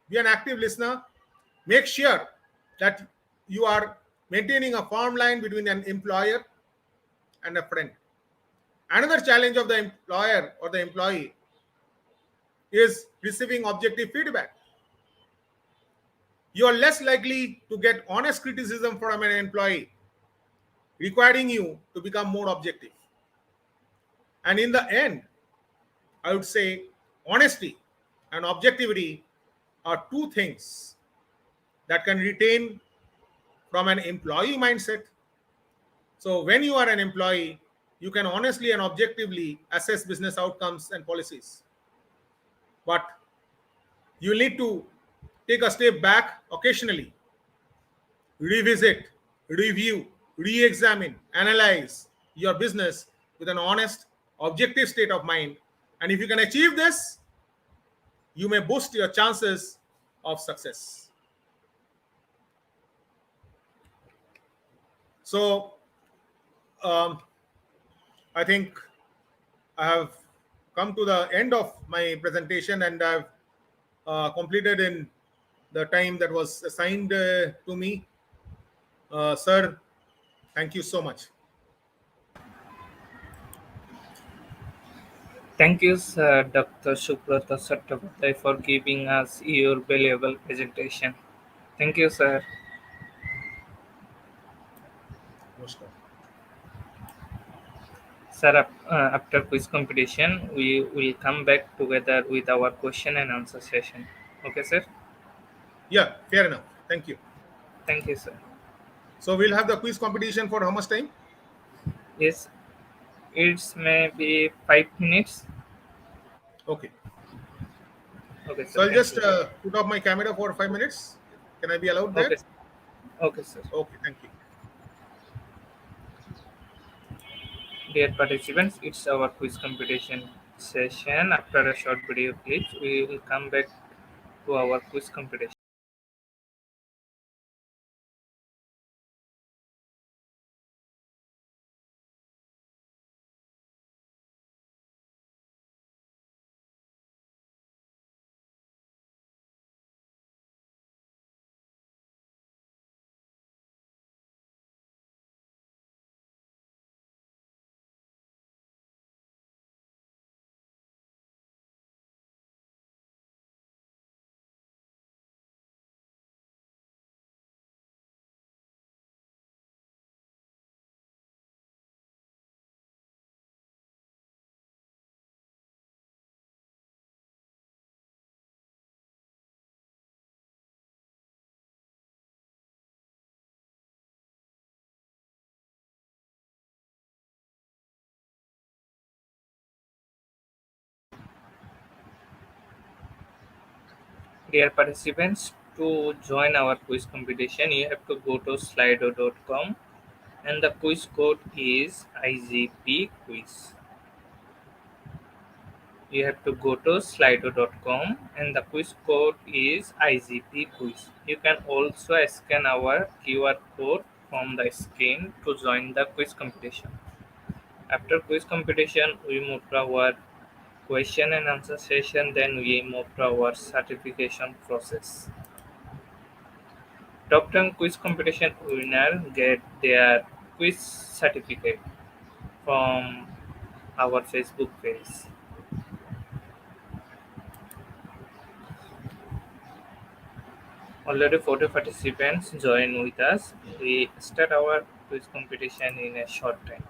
Be an active listener. Make sure that you are maintaining a firm line between an employer and a friend. Another challenge of the employer or the employee is receiving objective feedback. You are less likely to get honest criticism from an employee, requiring you to become more objective. And in the end, I would say honesty and objectivity are two things that can retain from an employee mindset. So when you are an employee, you can honestly and objectively assess business outcomes and policies. But you need to take a step back occasionally, revisit, review, re-examine, analyze your business with an honest, objective state of mind. And if you can achieve this, you may boost your chances of success. So, I think I have come to the end of my presentation, and I've completed in the time that was assigned to me. Sir, thank you so much. Thank you, sir, Dr. Subrata Chattopadhyay, for giving us your valuable presentation. Thank you, sir. Namaskar. Sir, after quiz competition, we will come back together with our question and answer session. Okay, sir? Yeah, fair enough. Thank you. Thank you, sir. So we'll have the quiz competition for how much time? Yes, it's maybe 5 minutes. Okay. Okay, sir. So I'll Thank just you. put off my camera for 5 minutes. Can I be allowed Okay, there? sir. Okay, sir. Okay, thank you. Dear participants, it's our quiz competition session. After a short video clip, we will come back to our quiz competition. Dear participants, to join our quiz competition, you have to go to slido.com and the quiz code is IGP quiz. You have to go to slido.com and the quiz code is IGP quiz. You can also scan our QR code from the screen to join the quiz competition. After quiz competition, we move to our question and answer session, then we move to our certification process. Top 10 quiz competition winner get their quiz certificate from our Facebook page. Already 40 participants join with us. We start our quiz competition in a short time.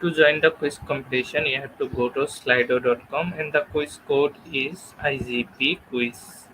To join the quiz competition, you have to go to slido.com and the quiz code is IGP quiz.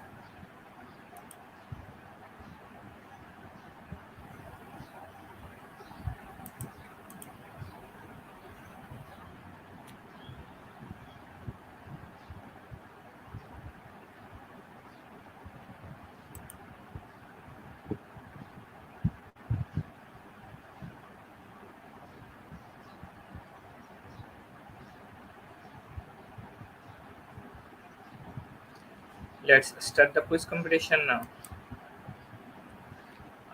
Let's start the quiz competition now.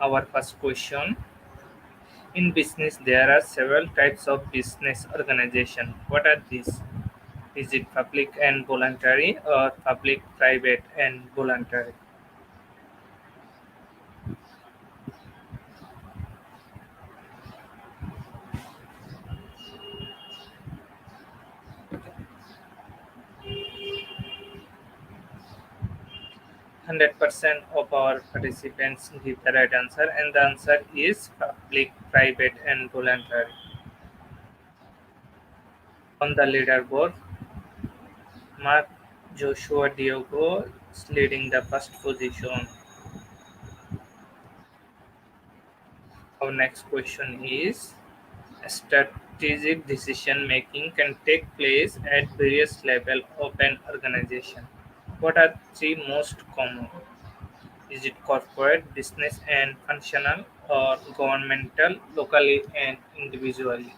Our first question. In business, there are several types of business organization. What are these? Is it public and voluntary or public, private, and voluntary? 100% of our participants give the right answer, and the answer is public, private, and voluntary. On the leaderboard, Mark Joshua Diogo is leading the first position. Our next question is strategic decision making can take place at various levels of an organization. What are three most common? Is it corporate, business and functional, or governmental, locally and individually?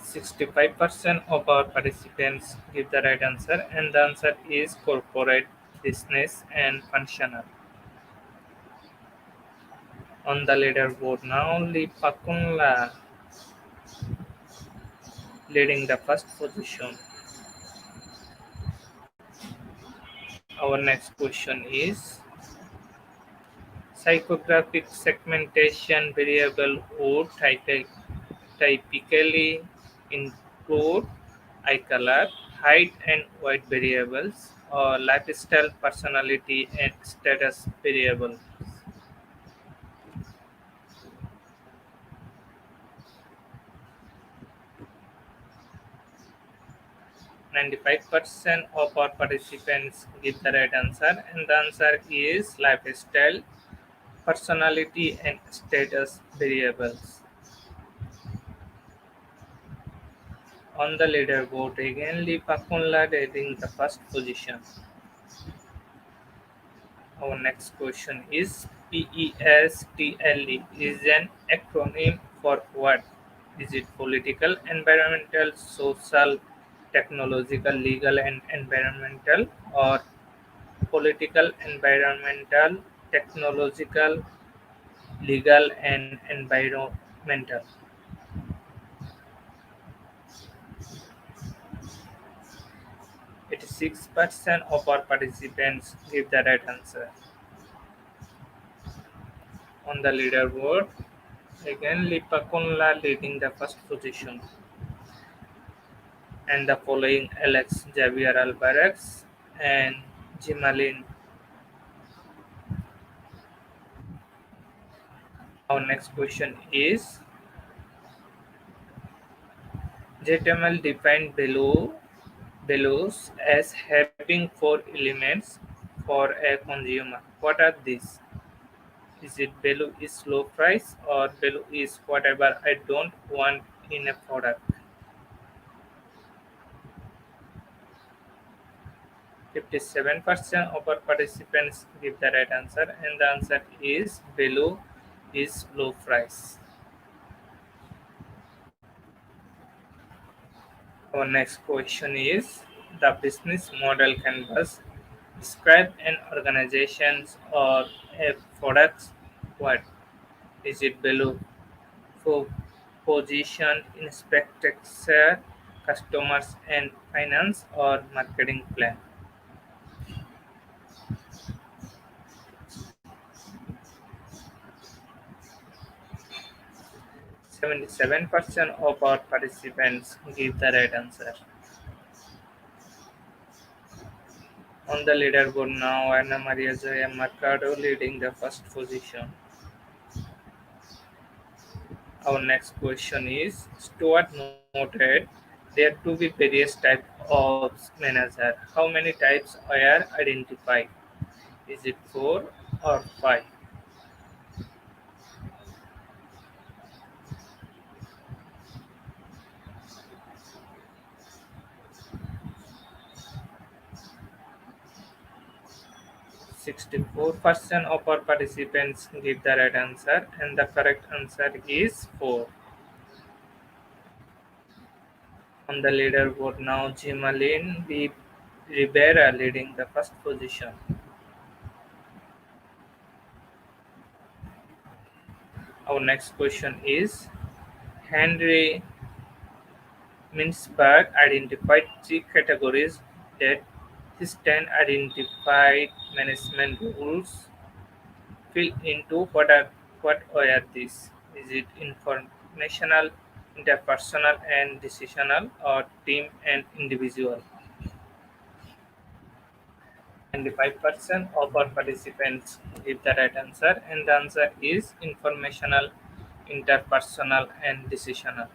Sixty-five percent of our participants give the right answer, and the answer is corporate, business, and functional. On the leaderboard now, Lee Pakunla leading the first position. Our next question is psychographic segmentation variable would typically include eye color, height and weight variables, or lifestyle, personality, and status variables. 95% of our participants give the right answer, and the answer is lifestyle, personality, and status variables. On the leaderboard, again, Lee Pakunla taking the first position. Our next question is PESTLE is an acronym for what? Is it political, environmental, social, technological, legal, and environmental, or political, environmental, technological, legal, and environmental? 86% of our participants give the right answer. On the leaderboard, again Lipakunla leading the first position, and the following Alex Javier Alvarez and Jimalin. Our next question is JTML defined values as having four elements for a consumer. What are these? Is it value is low price, or value is whatever I don't want in a product? 57% of our participants give the right answer, and the answer is value is low price. Our next question is the business model canvas. Describe an organization's or a product's what? Is it value for position, inspector, customers and finance, or marketing plan? 77% of our participants give the right answer. On the leaderboard now, Anna Maria Jaya Mercado leading the first position. Our next question is Stuart noted there to be various types of manager. How many types are identified? Is it four or five? 64% of our participants give the right answer, and the correct answer is 4. On the leaderboard now, Jimalin Rivera leading the first position. Our next question is Henry Mintzberg identified three categories that his 10 identified management rules fill into. What are these? Is it informational, interpersonal, and decisional, or team and individual? 95% of our participants give the right answer, and the answer is informational, interpersonal, and decisional.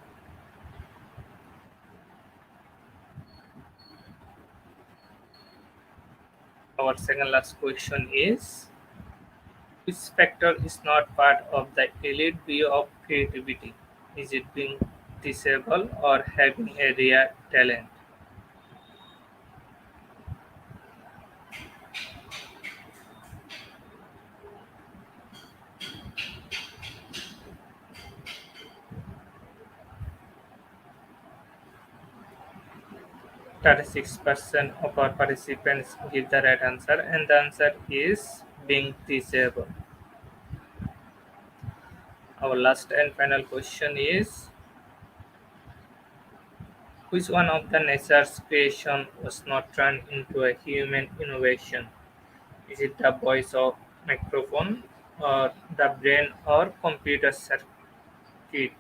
Our second last question is which factor is not part of the elite view of creativity? Is it being disabled or having a rare talent? 36% of our participants give the right answer, and the answer is being disabled. Our last and final question is which one of the nature's creation was not turned into a human innovation? Is it the voice of microphone, or the brain, or computer circuit?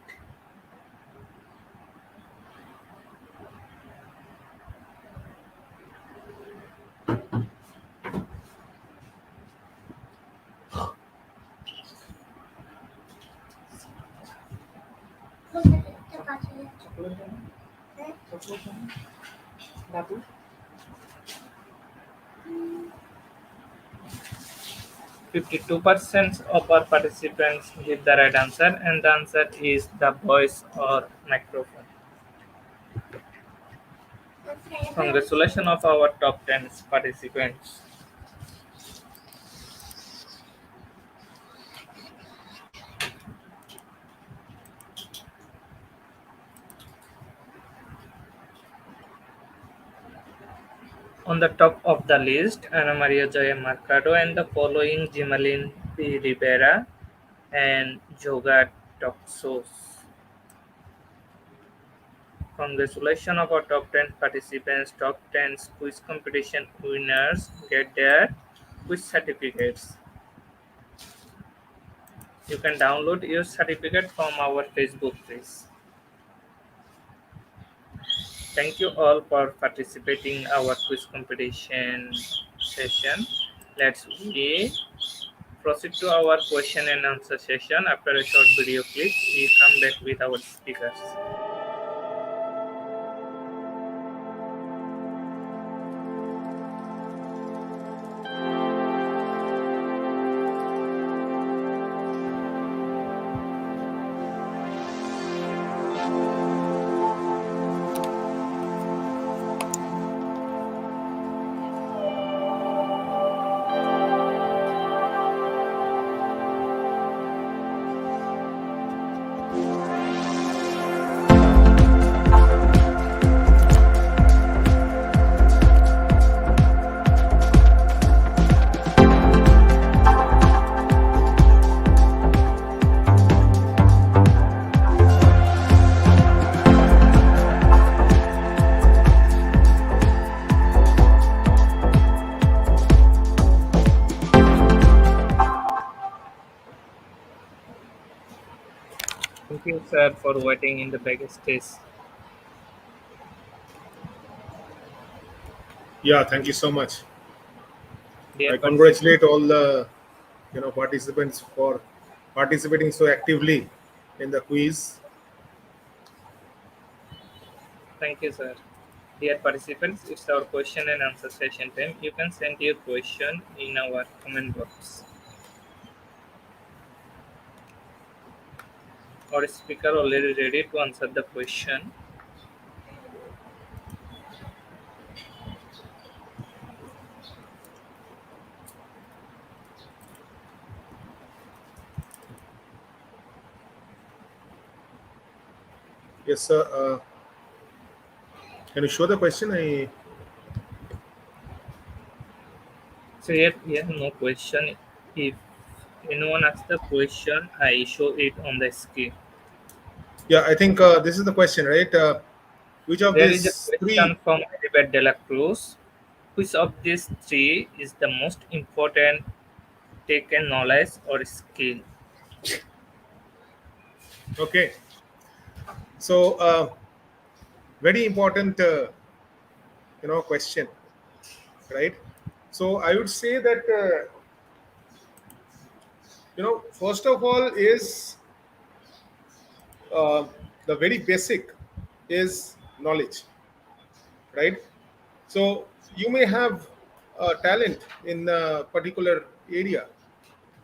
Babu. 52% of our participants give the right answer, and the answer is the voice or microphone. Congratulations of our top 10 participants. On the top of the list, Ana Maria Joya Mercado and the following: Jimalin P. Rivera and Joga Toxos. Congratulations of our top 10 participants. Top 10 quiz competition winners get their quiz certificates. You can download your certificate from our Facebook page. Thank you all for participating our quiz competition session. Let's we proceed to our question and answer session. After a short video clip, we come back with our speakers. Thank you, sir, for waiting in the backstage. Yeah, thank you so much. Dear I participants, congratulate all the participants for participating so actively in the quiz. thank you, sir. Dear participants, it's our question and answer session time. You can send your question in our comment box. Our speaker already ready to answer the question. Yes, sir. Can you show the question? So here no question. If anyone asks the question, I show it on the screen. Yeah, I think this is the question, right? Which of There is a these question three? from Elibert de la Cruz. Which of these three is the most important taken knowledge or skill? Okay, so very important, question, right? So I would say that first of all is uh, the very basic is knowledge, right? So you may have talent in a particular area,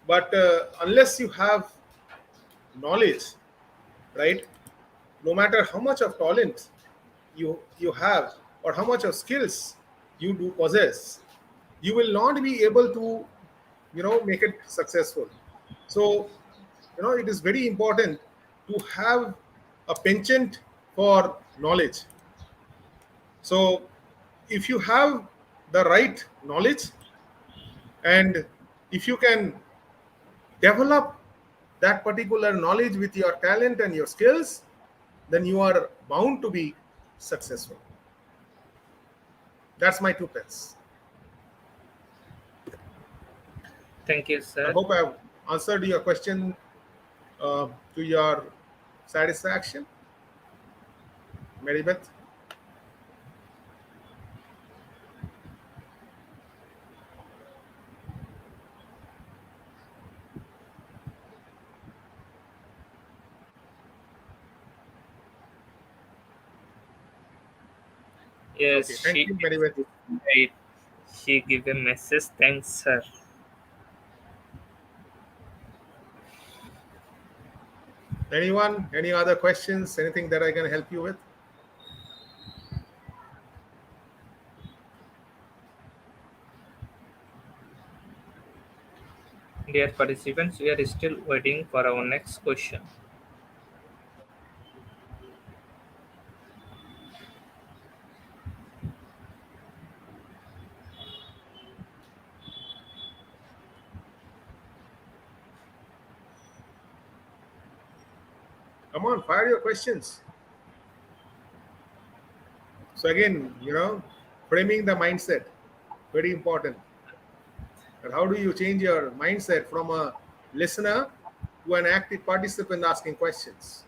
but unless you have knowledge, right? No matter how much of talent you have or how much of skills you do possess, you will not be able to make it successful. So it is very important to have a penchant for knowledge. So if you have the right knowledge, and if you can develop that particular knowledge with your talent and your skills, then you are bound to be successful. That's my 2 pence. Thank you, I sir. hope I've answered your question to your satisfaction, Marybeth. Yes, Okay, thank she you very much. is right. She give a message. Thanks, sir. Anyone? Any other questions? Anything that I can help you with? Dear participants, we are still waiting for our next question. Come on, fire your questions. So again, framing the mindset, very important. And how do you change your mindset from a listener to an active participant asking questions?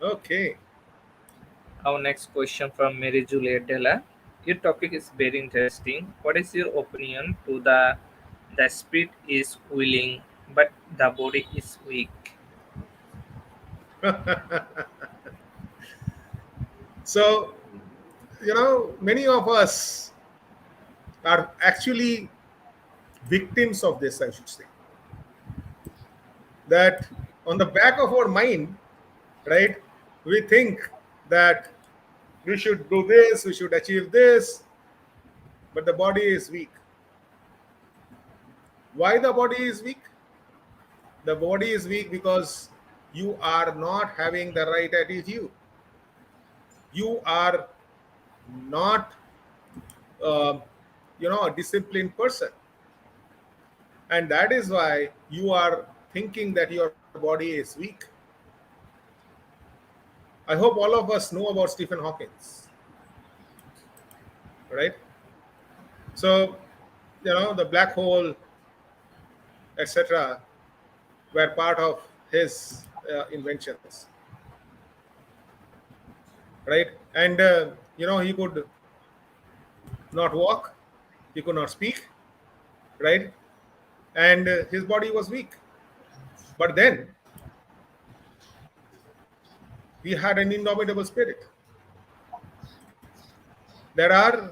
Okay. Our next question from Mary Juliet Della. Your topic is very interesting. What is your opinion to the spirit is willing but the body is weak? So, many of us are actually victims of this, I should say. That on the back of our mind, right, we think that we should do this, we should achieve this, but the body is weak. Why the body is weak? The body is weak because you are not having the right attitude. You are not, uh, a disciplined person, and that is why you are thinking that your body is weak. I hope all of us know about Stephen Hawkins, right? So, the black hole, etc., were part of his inventions, right? And he could not walk, he could not speak, right? And his body was weak. But then he had an indomitable spirit. There are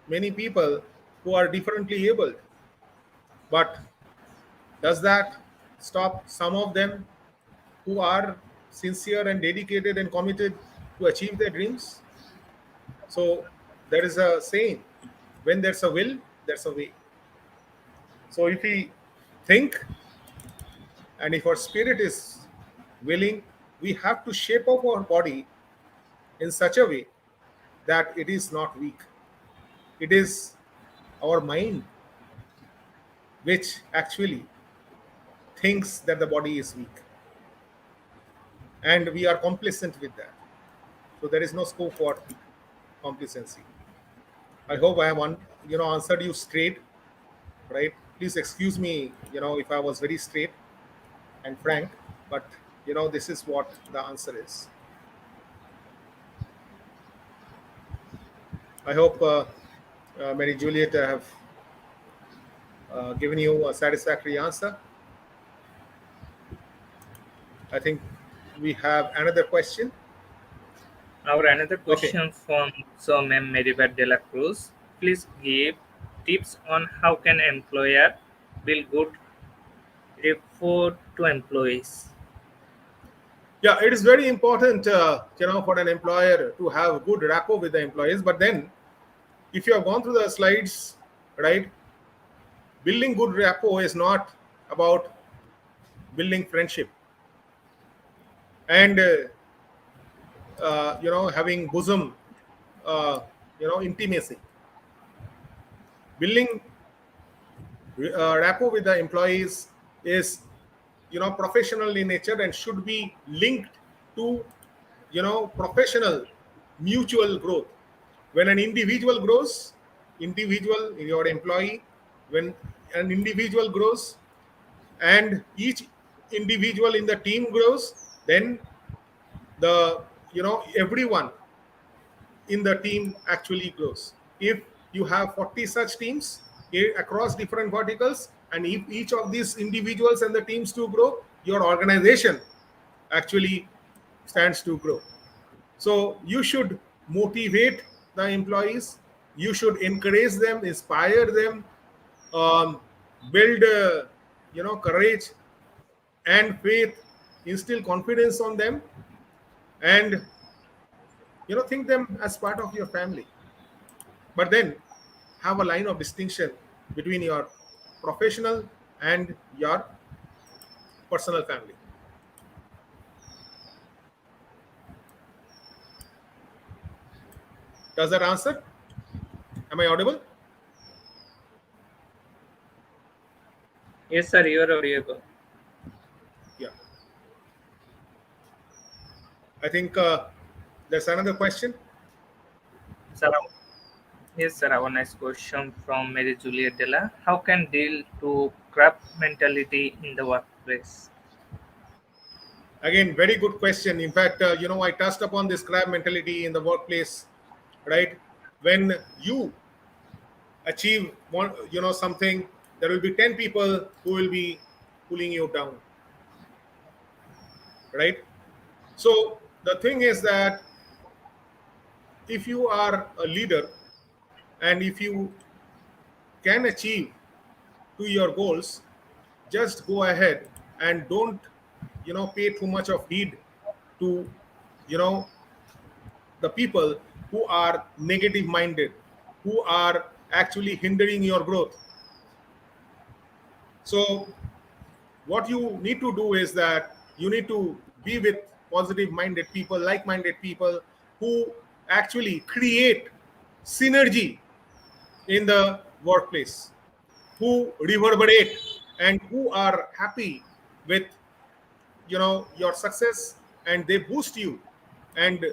many people who are differently abled, but does that stop some of them who are sincere and dedicated and committed to achieve their dreams? So there is a saying, when there's a will, there's a way. So if we think and if our spirit is willing, we have to shape up our body in such a way that it is not weak. It is our mind which actually thinks that the body is weak, and we are complacent with that. So there is no scope for complacency. I hope I have answered you straight, right? Please excuse me, if I was very straight and frank, but this is what the answer is. I hope Mary Juliet, I have given you a satisfactory answer. I think we have another question. Our another Okay. question from so Ma'am Maribel de la Cruz. Please give tips on how can employer build good rapport to employees. Yeah, it is very important, for an employer to have good rapport with the employees. But then, if you have gone through the slides, right, building good rapport is not about building friendship and having bosom, intimacy. Building rapport with the employees is professional in nature and should be linked to professional mutual growth. When an individual grows, individual your employee, when an individual grows and each individual in the team grows, then the everyone in the team actually grows. If you have 40 such teams across different verticals, And if each of these individuals and the teams to grow, your organization actually stands to grow. So you should motivate the employees. You should encourage them, inspire them, um, build courage and faith, instill confidence on them, and think them as part of your family. But then have a line of distinction between your professional and your personal family. Does that answer? Am I audible? Yes, sir, you are audible. Yeah. I think there's another question. Sir, yes, sir. Our next question from Mary Juliet Della. How can deal to craft mentality in the workplace? Again, very good question. In fact, I touched upon this crab mentality in the workplace, right? When you achieve one, something, there will be 10 people who will be pulling you down, right? So the thing is that if you are a leader and if you can achieve to your goals, just go ahead and don't pay too much of heed to you know the people who are negative minded, who are actually hindering your growth. So what you need to do is that you need to be with positive minded people, like minded people, who actually create synergy in the workplace, who reverberate and who are happy with your success, and they boost you and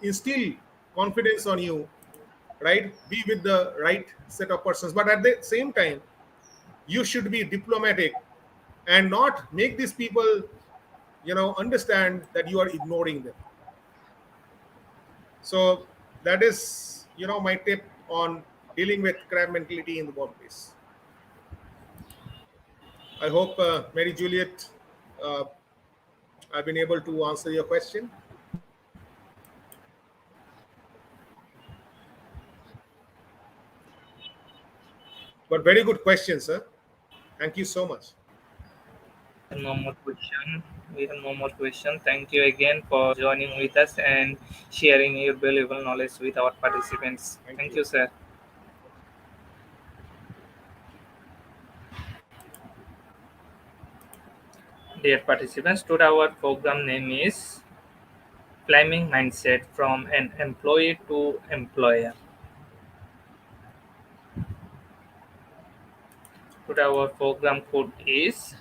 instill confidence on you, right? Be with the right set of persons, but at the same time you should be diplomatic and not make these people understand that you are ignoring them. So that is my tip on dealing with crab mentality in the workplace. I hope, Mary Juliet, uh, I've been able to answer your question. But very good question, sir. Thank you so much. No more question. We have no more question. Thank you again for joining with us and sharing your valuable knowledge with our participants. Thank Thank you. you, sir. Dear participants, today our program name is Climbing Mindset from an Employee to Employer. Today our program code is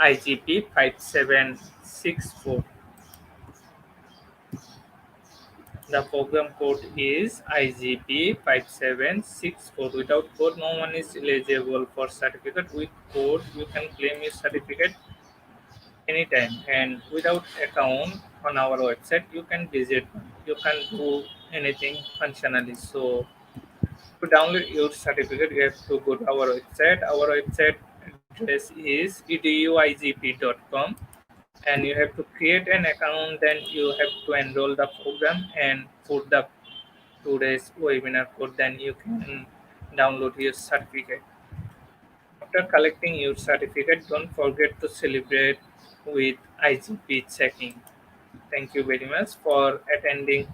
IGP 5764. The program code is IGP 5764. Without code, no one is eligible for certificate. With code, you can claim your certificate anytime. And without account on our website, you can visit. You can do anything functionally. So to download your certificate, you have to go to our website. Our website address is eduigp.com, and you have to create an account. Then you have to enroll the program and put the today's webinar code. Then you can download your certificate. After collecting your certificate, don't forget to celebrate with IGP checking. Thank you very much for attending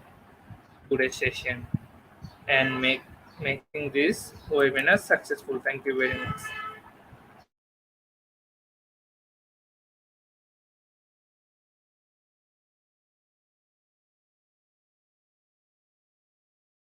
today's session and making this webinar successful. Thank you very much.